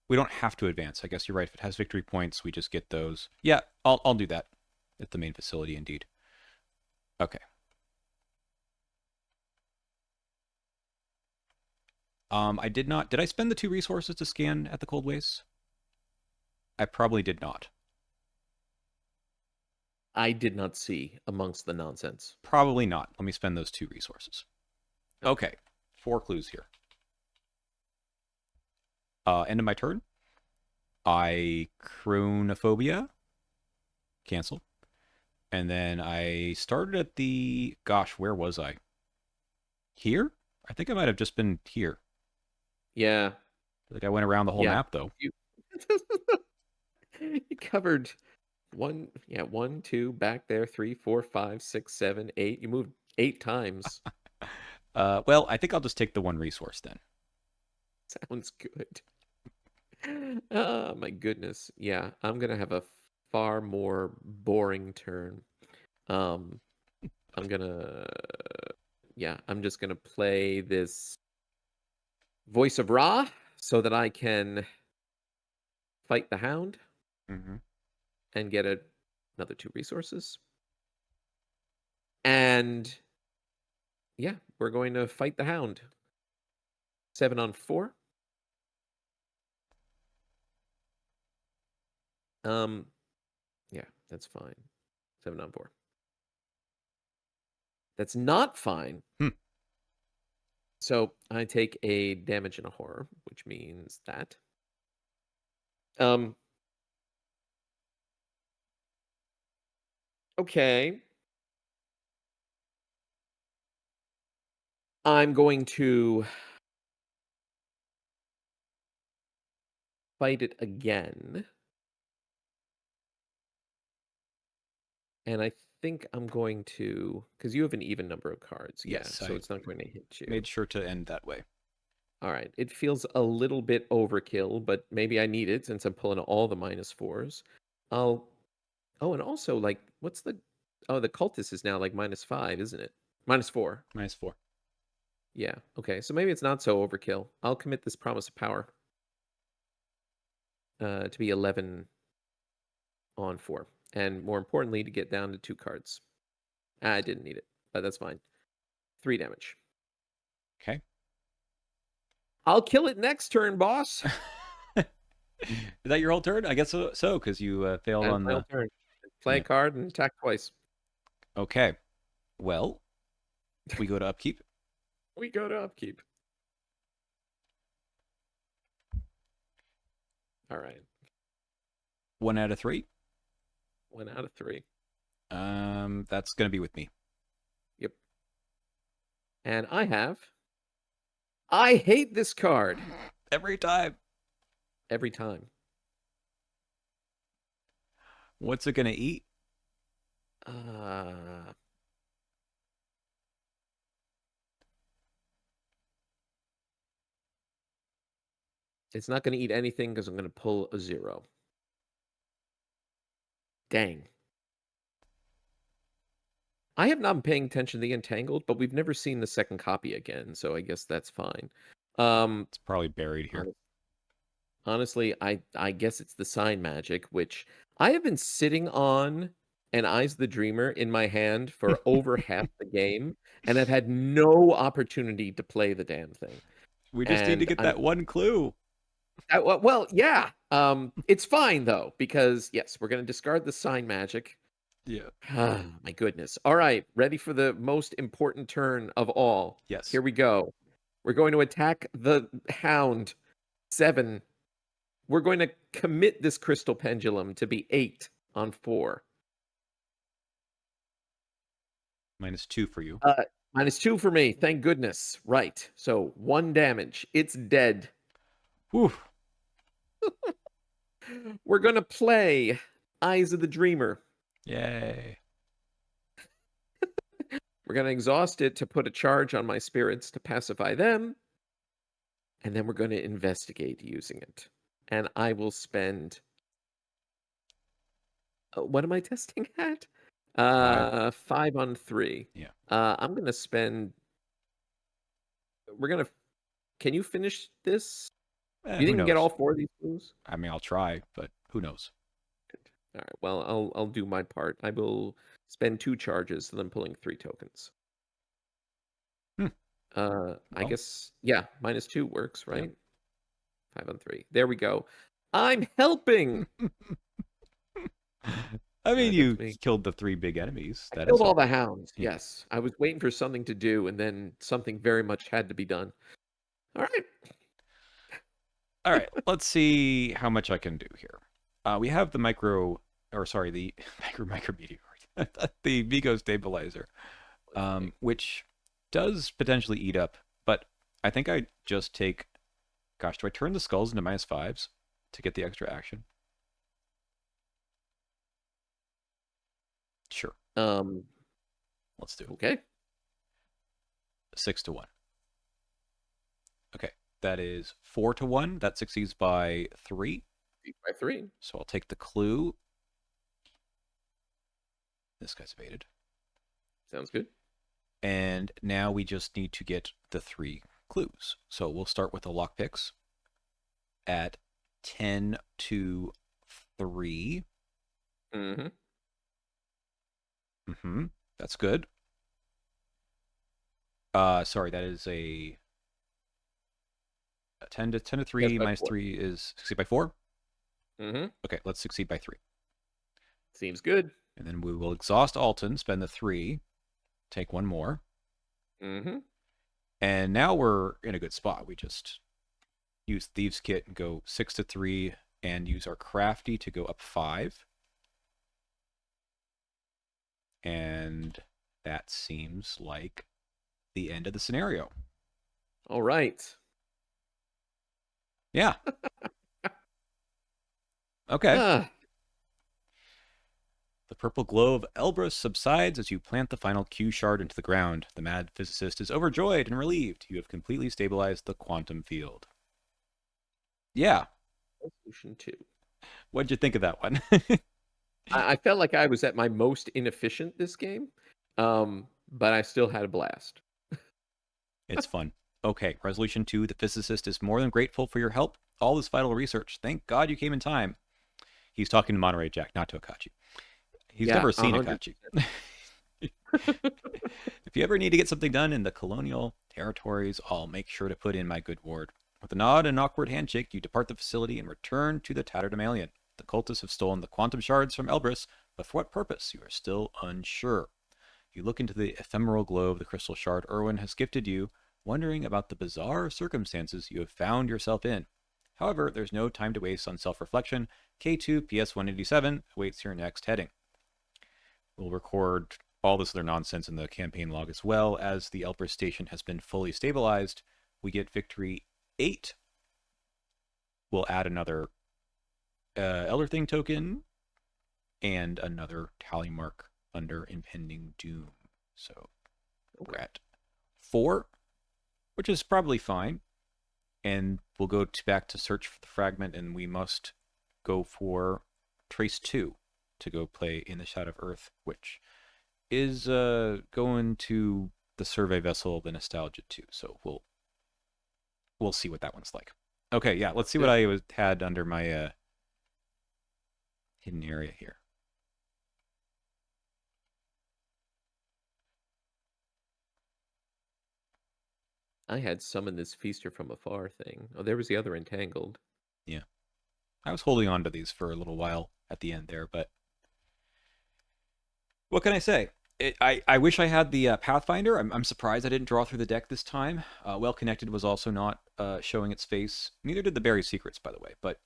We don't have to advance. I guess you're right. If it has victory points, we just get those. Yeah, I'll do that at the main facility. Indeed. Okay. I did not. Did I spend the 2 resources to scan at the cold waste? I probably did not. I did not see amongst the nonsense. Probably not. Let me spend those 2 resources. Okay. Okay. 4 clues here. End of my turn. I chronophobia. Cancel. And then I started at the. Gosh, where was I? Here? I think I might have just been here. Yeah. I think I went around the whole Yeah. map though. You, you covered one, two, back there, 3, 4, 5, 6, 7, 8. You moved 8 times. Well, I think I'll just take the 1 resource then. Sounds good. Oh my goodness. Yeah, I'm gonna have a far more boring turn. Um, I'm gonna I'm just gonna play this Voice of Ra so that I can fight the Hound Mm-hmm. and get another 2 resources. And yeah, we're going to fight the Hound. 7 on 4. Um, yeah, that's fine. 7 on 4. That's not fine. Hmm. So I take a damage and a horror, which means that. Um, okay. I'm going to fight it again. And I think I'm going to, because you have an even number of cards. Yeah, Yes, so I it's not going to hit you. made sure to end that way. All right. It feels a little bit overkill, but maybe I need it since I'm pulling all the -4s. I'll, oh, and also, like, what's the cultist is now like -5, isn't it? -4. -4. Yeah. Okay. So maybe it's not so overkill. I'll commit this promise of power to be 11 on 4. And more importantly, to get down to 2 cards. I didn't need it, but that's fine. 3 damage. Okay. I'll kill it next turn, boss. Is that your whole turn? I guess so, because you failed And on final the. turn. Play a Yeah. card and attack twice. Okay. Well, we go to upkeep. We go to upkeep. All right. 1 out of 3. 1 out of 3. That's gonna be with me. Yep. And I hate this card. Every time. every time. What's it gonna eat? Uh, it's not going to eat anything because I'm going to pull a 0. Dang. I have not been paying attention to the Entangled, but we've never seen the second copy again, so I guess that's fine. Um, It's probably buried here. hon- Honestly, I guess it's the sign magic, which I have been sitting on an Eyes the Dreamer in my hand for over half the game, and I've had no opportunity to play the damn thing. We just need to And get I'm that one clue. well, yeah. It's fine though because yes, we're going to discard the sign magic. Yeah. Ah, my goodness. All right, ready for the most important turn of all. Yes. Here we go. We're going to attack the hound. 7. We're going to commit this crystal pendulum to be 8 on 4. -2 for you. -2 for me. Thank goodness. Right. So 1 damage. It's dead. Whew. We're going to play Eyes of the Dreamer. Yay. We're going to exhaust it to put a charge on my spirits to pacify them. And then we're going to investigate using it. And I will spend. What am I testing at? 5. 5 on 3. Yeah. I'm going to spend. We're going to. Can you finish this? Do you Who think you can get all knows? 4 of these clues? I mean, I'll try, but who knows? All right. Well, I'll do my part. I will spend 2 charges, so I'm pulling 3 tokens. Hmm. I Well, guess yeah, -2 works, yep. right? 5 on 3. There we go. I'm helping. I mean, That's you me. killed the 3 big enemies. I That killed is all the something. hounds. Yeah. Yes, I was waiting for something to do, and then something very much had to be done. All right. All right. Let's see how much I can do here. We have the the micro meteor, the Vigo stabilizer, Let's see. which does potentially eat up. But I think I just take. Gosh, do I turn the skulls into -5s to get the extra action? Sure. Um. Let's do Okay. 6-1. Okay, that is 4-1. That succeeds by 3. 3 by 3. So I'll take the clue. This guy's evaded. Sounds good. And now we just need to get the 3 clues. So we'll start with the lockpicks at 10 to 3. Mm-hmm. That's good. Sorry, that is a 10 to Yes, 3 by minus 4. 3 is succeed by 4. Mm-hmm. Okay, let's succeed by 3. Seems good. And then we will exhaust Alton, spend the 3, take 1 more. Mm-hmm. And now we're in a good spot. We just use Thieves' Kit and go 6 to 3 and use our Crafty to go up 5. And that seems like the end of the scenario. All right. Yeah. Okay. Ah, The purple glow of Elbrus subsides as you plant the final Q shard into the ground. The mad physicist is overjoyed and relieved. You have completely stabilized the quantum field. Yeah. Resolution 2. What'd you think of that one? I felt like I was at my most inefficient this game, but I still had a blast. It's fun. Okay, Resolution 2. The physicist is more than grateful for your help. All this vital research. Thank God you came in time. He's talking to Monterey Jack, not to Akachi. He's Yeah, never seen 100. Akachi. If you ever need to get something done in the colonial territories, I'll make sure to put in my good word. With a nod and an awkward handshake, you depart the facility and return to the Tatterdemalion. The cultists have stolen the quantum shards from Elbrus, but for what purpose, you are still unsure. You look into the ephemeral glow of the crystal shard Irwin has gifted you, wondering about the bizarre circumstances you have found yourself in. However, there's no time to waste on self-reflection. K2 PS187 awaits your next heading. We'll record all this other nonsense in the campaign log as well. As the Elbrus station has been fully stabilized, we get victory 8 we'll add another Elder Thing token and another tally mark under impending doom. So we're Okay. at 4, which is probably fine. And we'll go back to search for the fragment, and we must go for trace 2 to go play in the Shadow of Earth, which is going to the survey vessel, the Nostalgia 2. So we'll see what that one's like. Okay, yeah, let's see what Good. I had under my hidden area here. I had summon this feaster from afar thing. Oh, there was the other entangled. Yeah, I was holding on to these for a little while at the end there, but what can I say? I wish I had the Pathfinder. I'm surprised I didn't draw through the deck this time. Well Connected was also not showing its face. Neither did the Buried Secrets, by the way, but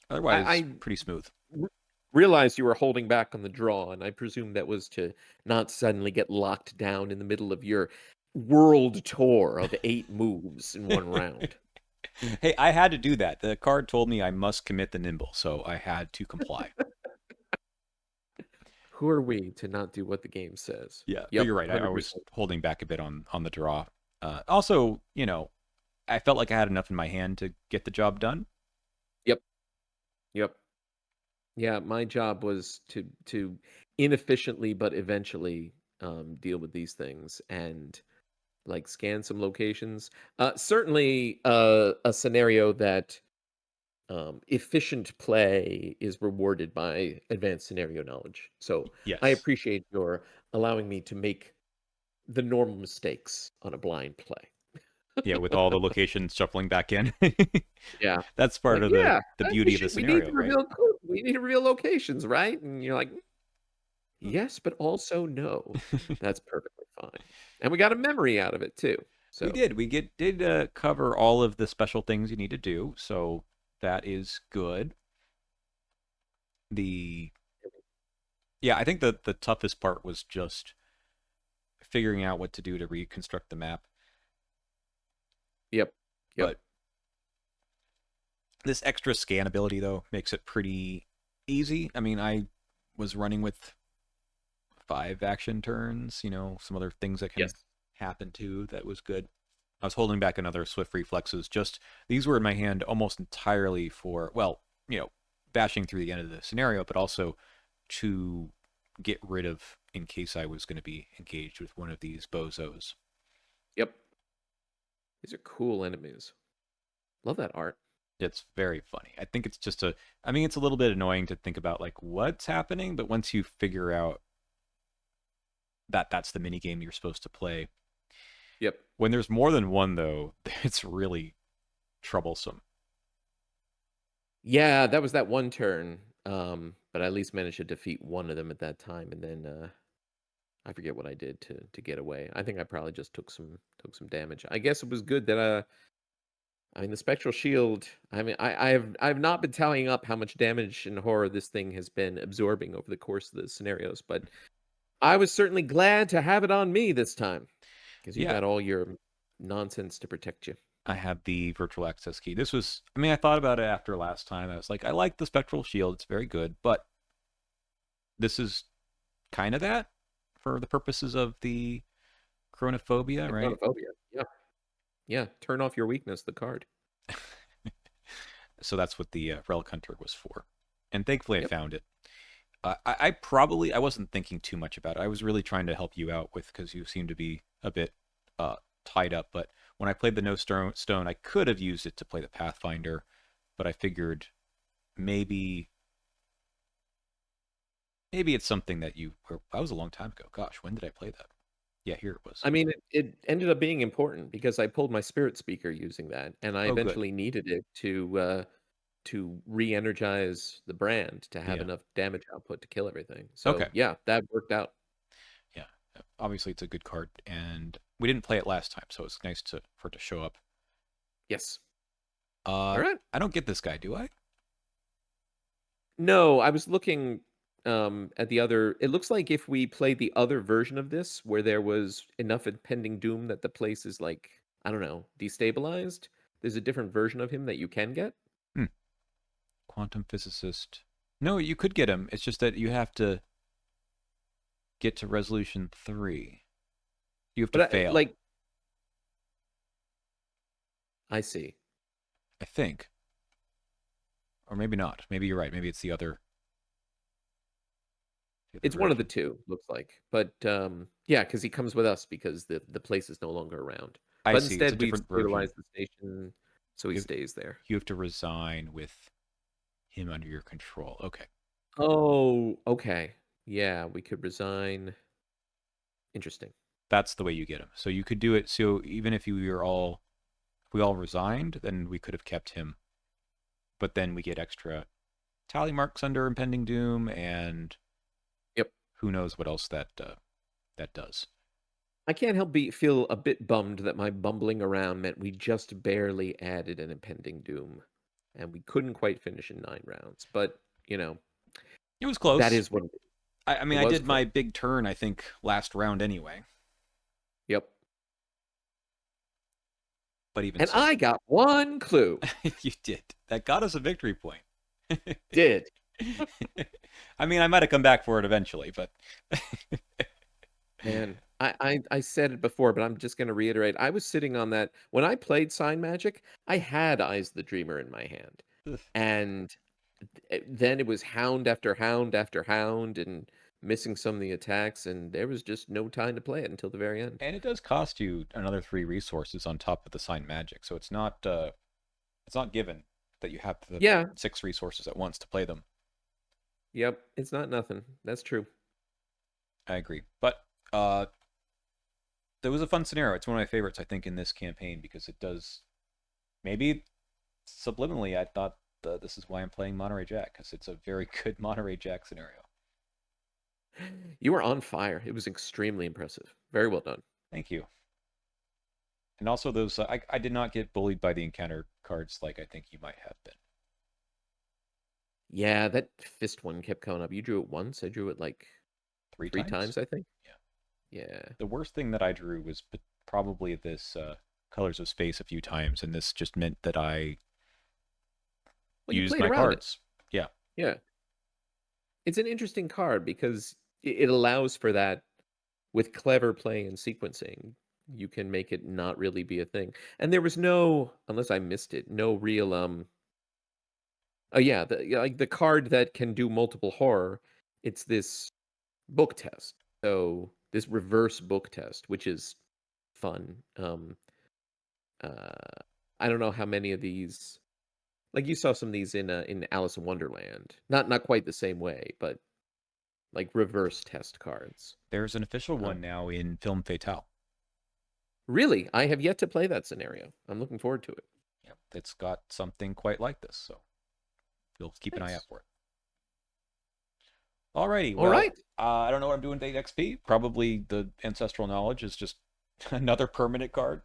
otherwise, I pretty smooth. r- realized you were holding back on the draw, and I presume that was to not suddenly get locked down in the middle of your world tour of 8 moves in one round. Hey, I had to do that. The card told me I must commit the nimble, so I had to comply. Who are we to not do what the game says? Yeah, but Yep, you're right. I was 100%. holding back a bit on the draw. Also, I felt like I had enough in my hand to get the job done. Yep, yep. Yeah, my job was to inefficiently but eventually deal with these things and like scan some locations. Certainly a scenario that efficient play is rewarded by advanced scenario knowledge. So I Yes. appreciate your allowing me to make the normal mistakes on a blind play. Yeah, with all the locations shuffling back in. Yeah. That's part Like, of the yeah, the we beauty of the should we need scenario, to right? reveal we need to reveal locations, right? And you're like, yes, but also no. That's perfectly fine. And we got a memory out of it too. We So, did. We did cover all of the special things you need to do, so that is good. The Yeah, I think the toughest part was just figuring out what to do to reconstruct the map. yep. Yep. But this extra scan ability though makes it pretty easy. I mean, I was running with 5 action turns, some other things that can Yes. happen too. That was good. I was holding back another swift reflexes. Just these were in my hand almost entirely for, well, bashing through the end of the scenario, but also to get rid of in case I was going to be engaged with one of these bozos. Yep. These are cool enemies. Love that art. It's very funny. I think it's just I mean, it's a little bit annoying to think about like what's happening, but once you figure out that that's the mini game you're supposed to play, Yep. when there's more than one though, it's really troublesome. Yeah, that was that one turn. But I at least managed to defeat one of them at that time, and then I forget what I did to get away. I think I probably just took some damage. I guess it was good that I mean the spectral shield. I mean I've not been tallying up how much damage and horror this thing has been absorbing over the course of the scenarios, but I was certainly glad to have it on me this time because you Yeah, got all your nonsense to protect you. I have the virtual access key. This was, I mean, I thought about it after last time. I was like, I like the spectral shield. It's very good, but this is kind of that for the purposes of the chronophobia, The right? chronophobia. Yeah. Yeah. Turn off your weakness, the card. So that's what the Relic Hunter was for. And thankfully I Yep. found it. I wasn't thinking too much about it. I was really trying to help you out with because you seem to be a bit uh, tied up. But when I played the No Stone, I could have used it to play the Pathfinder, but I figured maybe it's something that that was a long time ago. Gosh, when did I play that? Yeah, here it was. I mean, it ended up being important because I pulled my spirit speaker using that, and I Oh, good. eventually needed it to re-energize the brand to have Yeah. enough damage output to kill everything. Okay. So yeah, that worked out. Yeah. Obviously, it's a good card, and we didn't play it last time, so it's nice for it to show up. Yes. All right. I don't get this guy, do I? No, I was looking at the other. It looks like if we played the other version of this, where there was enough impending doom that the place is like, I don't know, destabilized, there's a different version of him that you can get. Hmm. quantum physicist. No, you could get him. It's just that you have to get to resolution 3. You have to But fail, I see. I think. Or maybe not. Maybe you're right. Maybe it's the other It's one of the version. two, looks like. But yeah, because he comes with us because the place is no longer around. I But see. It's a instead, we've different version. stabilized the station, so he You have, stays there. you have to resign with him under your control. Okay. Oh, okay. Yeah, we could resign. Interesting. That's the way you get him. So you could do it. So even if we all resigned, then we could have kept him. But then we get extra tally marks under impending doom, and Yep. who knows what else that does. I can't help but feel a bit bummed that my bumbling around meant we just barely added an impending doom, and we couldn't quite finish in 9 rounds. But, It was that close. is what it is. I It mean, I was did close. my big turn, I think, last round anyway. Yep. But even And so, I got one clue. you did. That got us a victory point. Did. I mean, I might have come back for it eventually, but Man, I said it before, but I'm just going to reiterate. I was sitting on that when I played Sign Magic. I had Eyes the Dreamer in my hand, and then it was hound after hound after hound, and missing some of the attacks, and there was just no time to play it until the very end. and it does cost you another 3 resources on top of the sign magic, so it's not given that you have the Yeah, 6 resources at once to play them. yep, it's not nothing. That's true. I agree, but uh, there was a fun scenario. It's one of my favorites, I think, in this campaign because it does maybe subliminally. I thought this is why I'm playing Monterey Jack because it's a very good Monterey Jack scenario. You were on fire. It was extremely impressive. Very well done. Thank you. And also those I did not get bullied by the encounter cards like I think you might have been. Yeah, that fist one kept coming up. You drew it once. I drew it like Three three times? times, I think. Yeah. Yeah. The worst thing that I drew was probably this Colors of Space a few times, and this just meant that I Well, you used played my around it. cards. Yeah. Yeah. It's an interesting card because it allows for that with clever play and sequencing. You can make it not really be a thing. And there was no, unless I missed it, no real oh yeah, like the card that can do multiple horror, it's this book test. So this reverse book test, which is fun. Uh I don't know how many of these, like you saw some of these in Alice in Wonderland. Not quite the same way, but like reverse test cards. There's an official Um, one now in Film Fatale. Really, I have yet to play that scenario. I'm looking forward to it. Yeah, it's got something quite like this, so you'll keep an eye out Nice. for it. Alrighty, All well, right. I don't know what I'm doing with 8XP. Probably the Ancestral Knowledge is just another permanent card.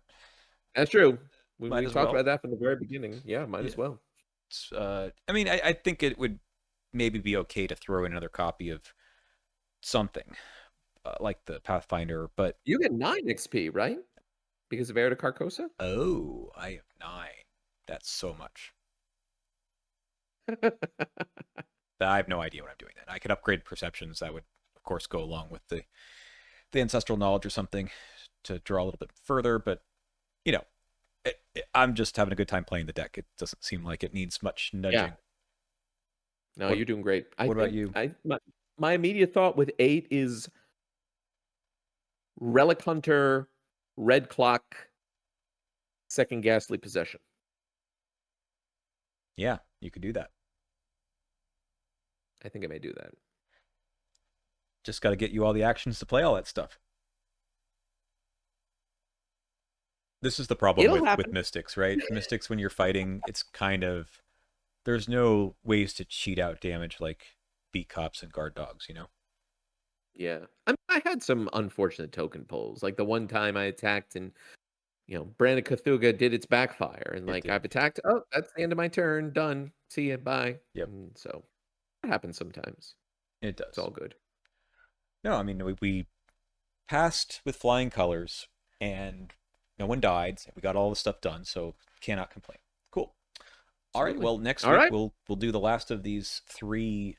That's true. We, Might we as talked well. about that from the very beginning. Yeah, might Yeah. as well. I mean, I think it would maybe be okay to throw in another copy of something like the Pathfinder, but You get 9 XP, right? Because of Heir to Carcosa? oh, I have 9. That's so much. I have no idea what I'm doing then. I could upgrade perceptions. That would, of course, go along with the ancestral knowledge or something to draw a little bit further. But you know, I'm just having a good time playing the deck. It doesn't seem like it needs much Yeah. nudging. No, What you're doing great. I What about think you? my immediate thought with 8 is Relic Hunter, Red Clock, Second Ghastly Possession. Yeah, you could do that. I think I may do that. Just got to get you all the actions to play all that stuff. This is the problem It'll with happen. mystics, right? Mystics, when you're fighting, it's kind of there's no ways to cheat out damage like beat cops and guard dogs. Yeah. I had some unfortunate token pulls. Like the one time I attacked and, Brand of Cthulhu did its backfire. And It like did. I've attacked. Oh, that's the end of my turn. Done. See ya. Bye. Yep, And so it happens sometimes. it It's does. all good. No, I mean we passed with flying colors, and no one died. We got all the stuff done, so cannot complain. Cool. All right. absolutely. Well, next All week right. we'll do the last of these three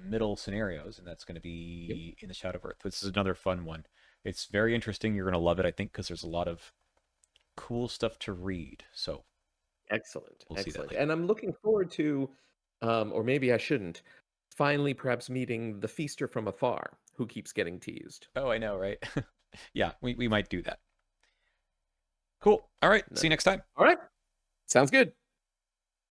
middle scenarios, and that's going to Yep. be in the Shadow of Earth. This is another fun one. It's very interesting. You're going to love it, I think, because there's a lot of cool stuff to read. So Excellent, we'll see that excellent. later. And I'm looking forward to, or maybe I shouldn't, finally perhaps meeting the feaster from afar who keeps getting teased. Oh, I know, right? Yeah, we might do that. Cool. All right. See you Nice. next time. All right. Sounds good.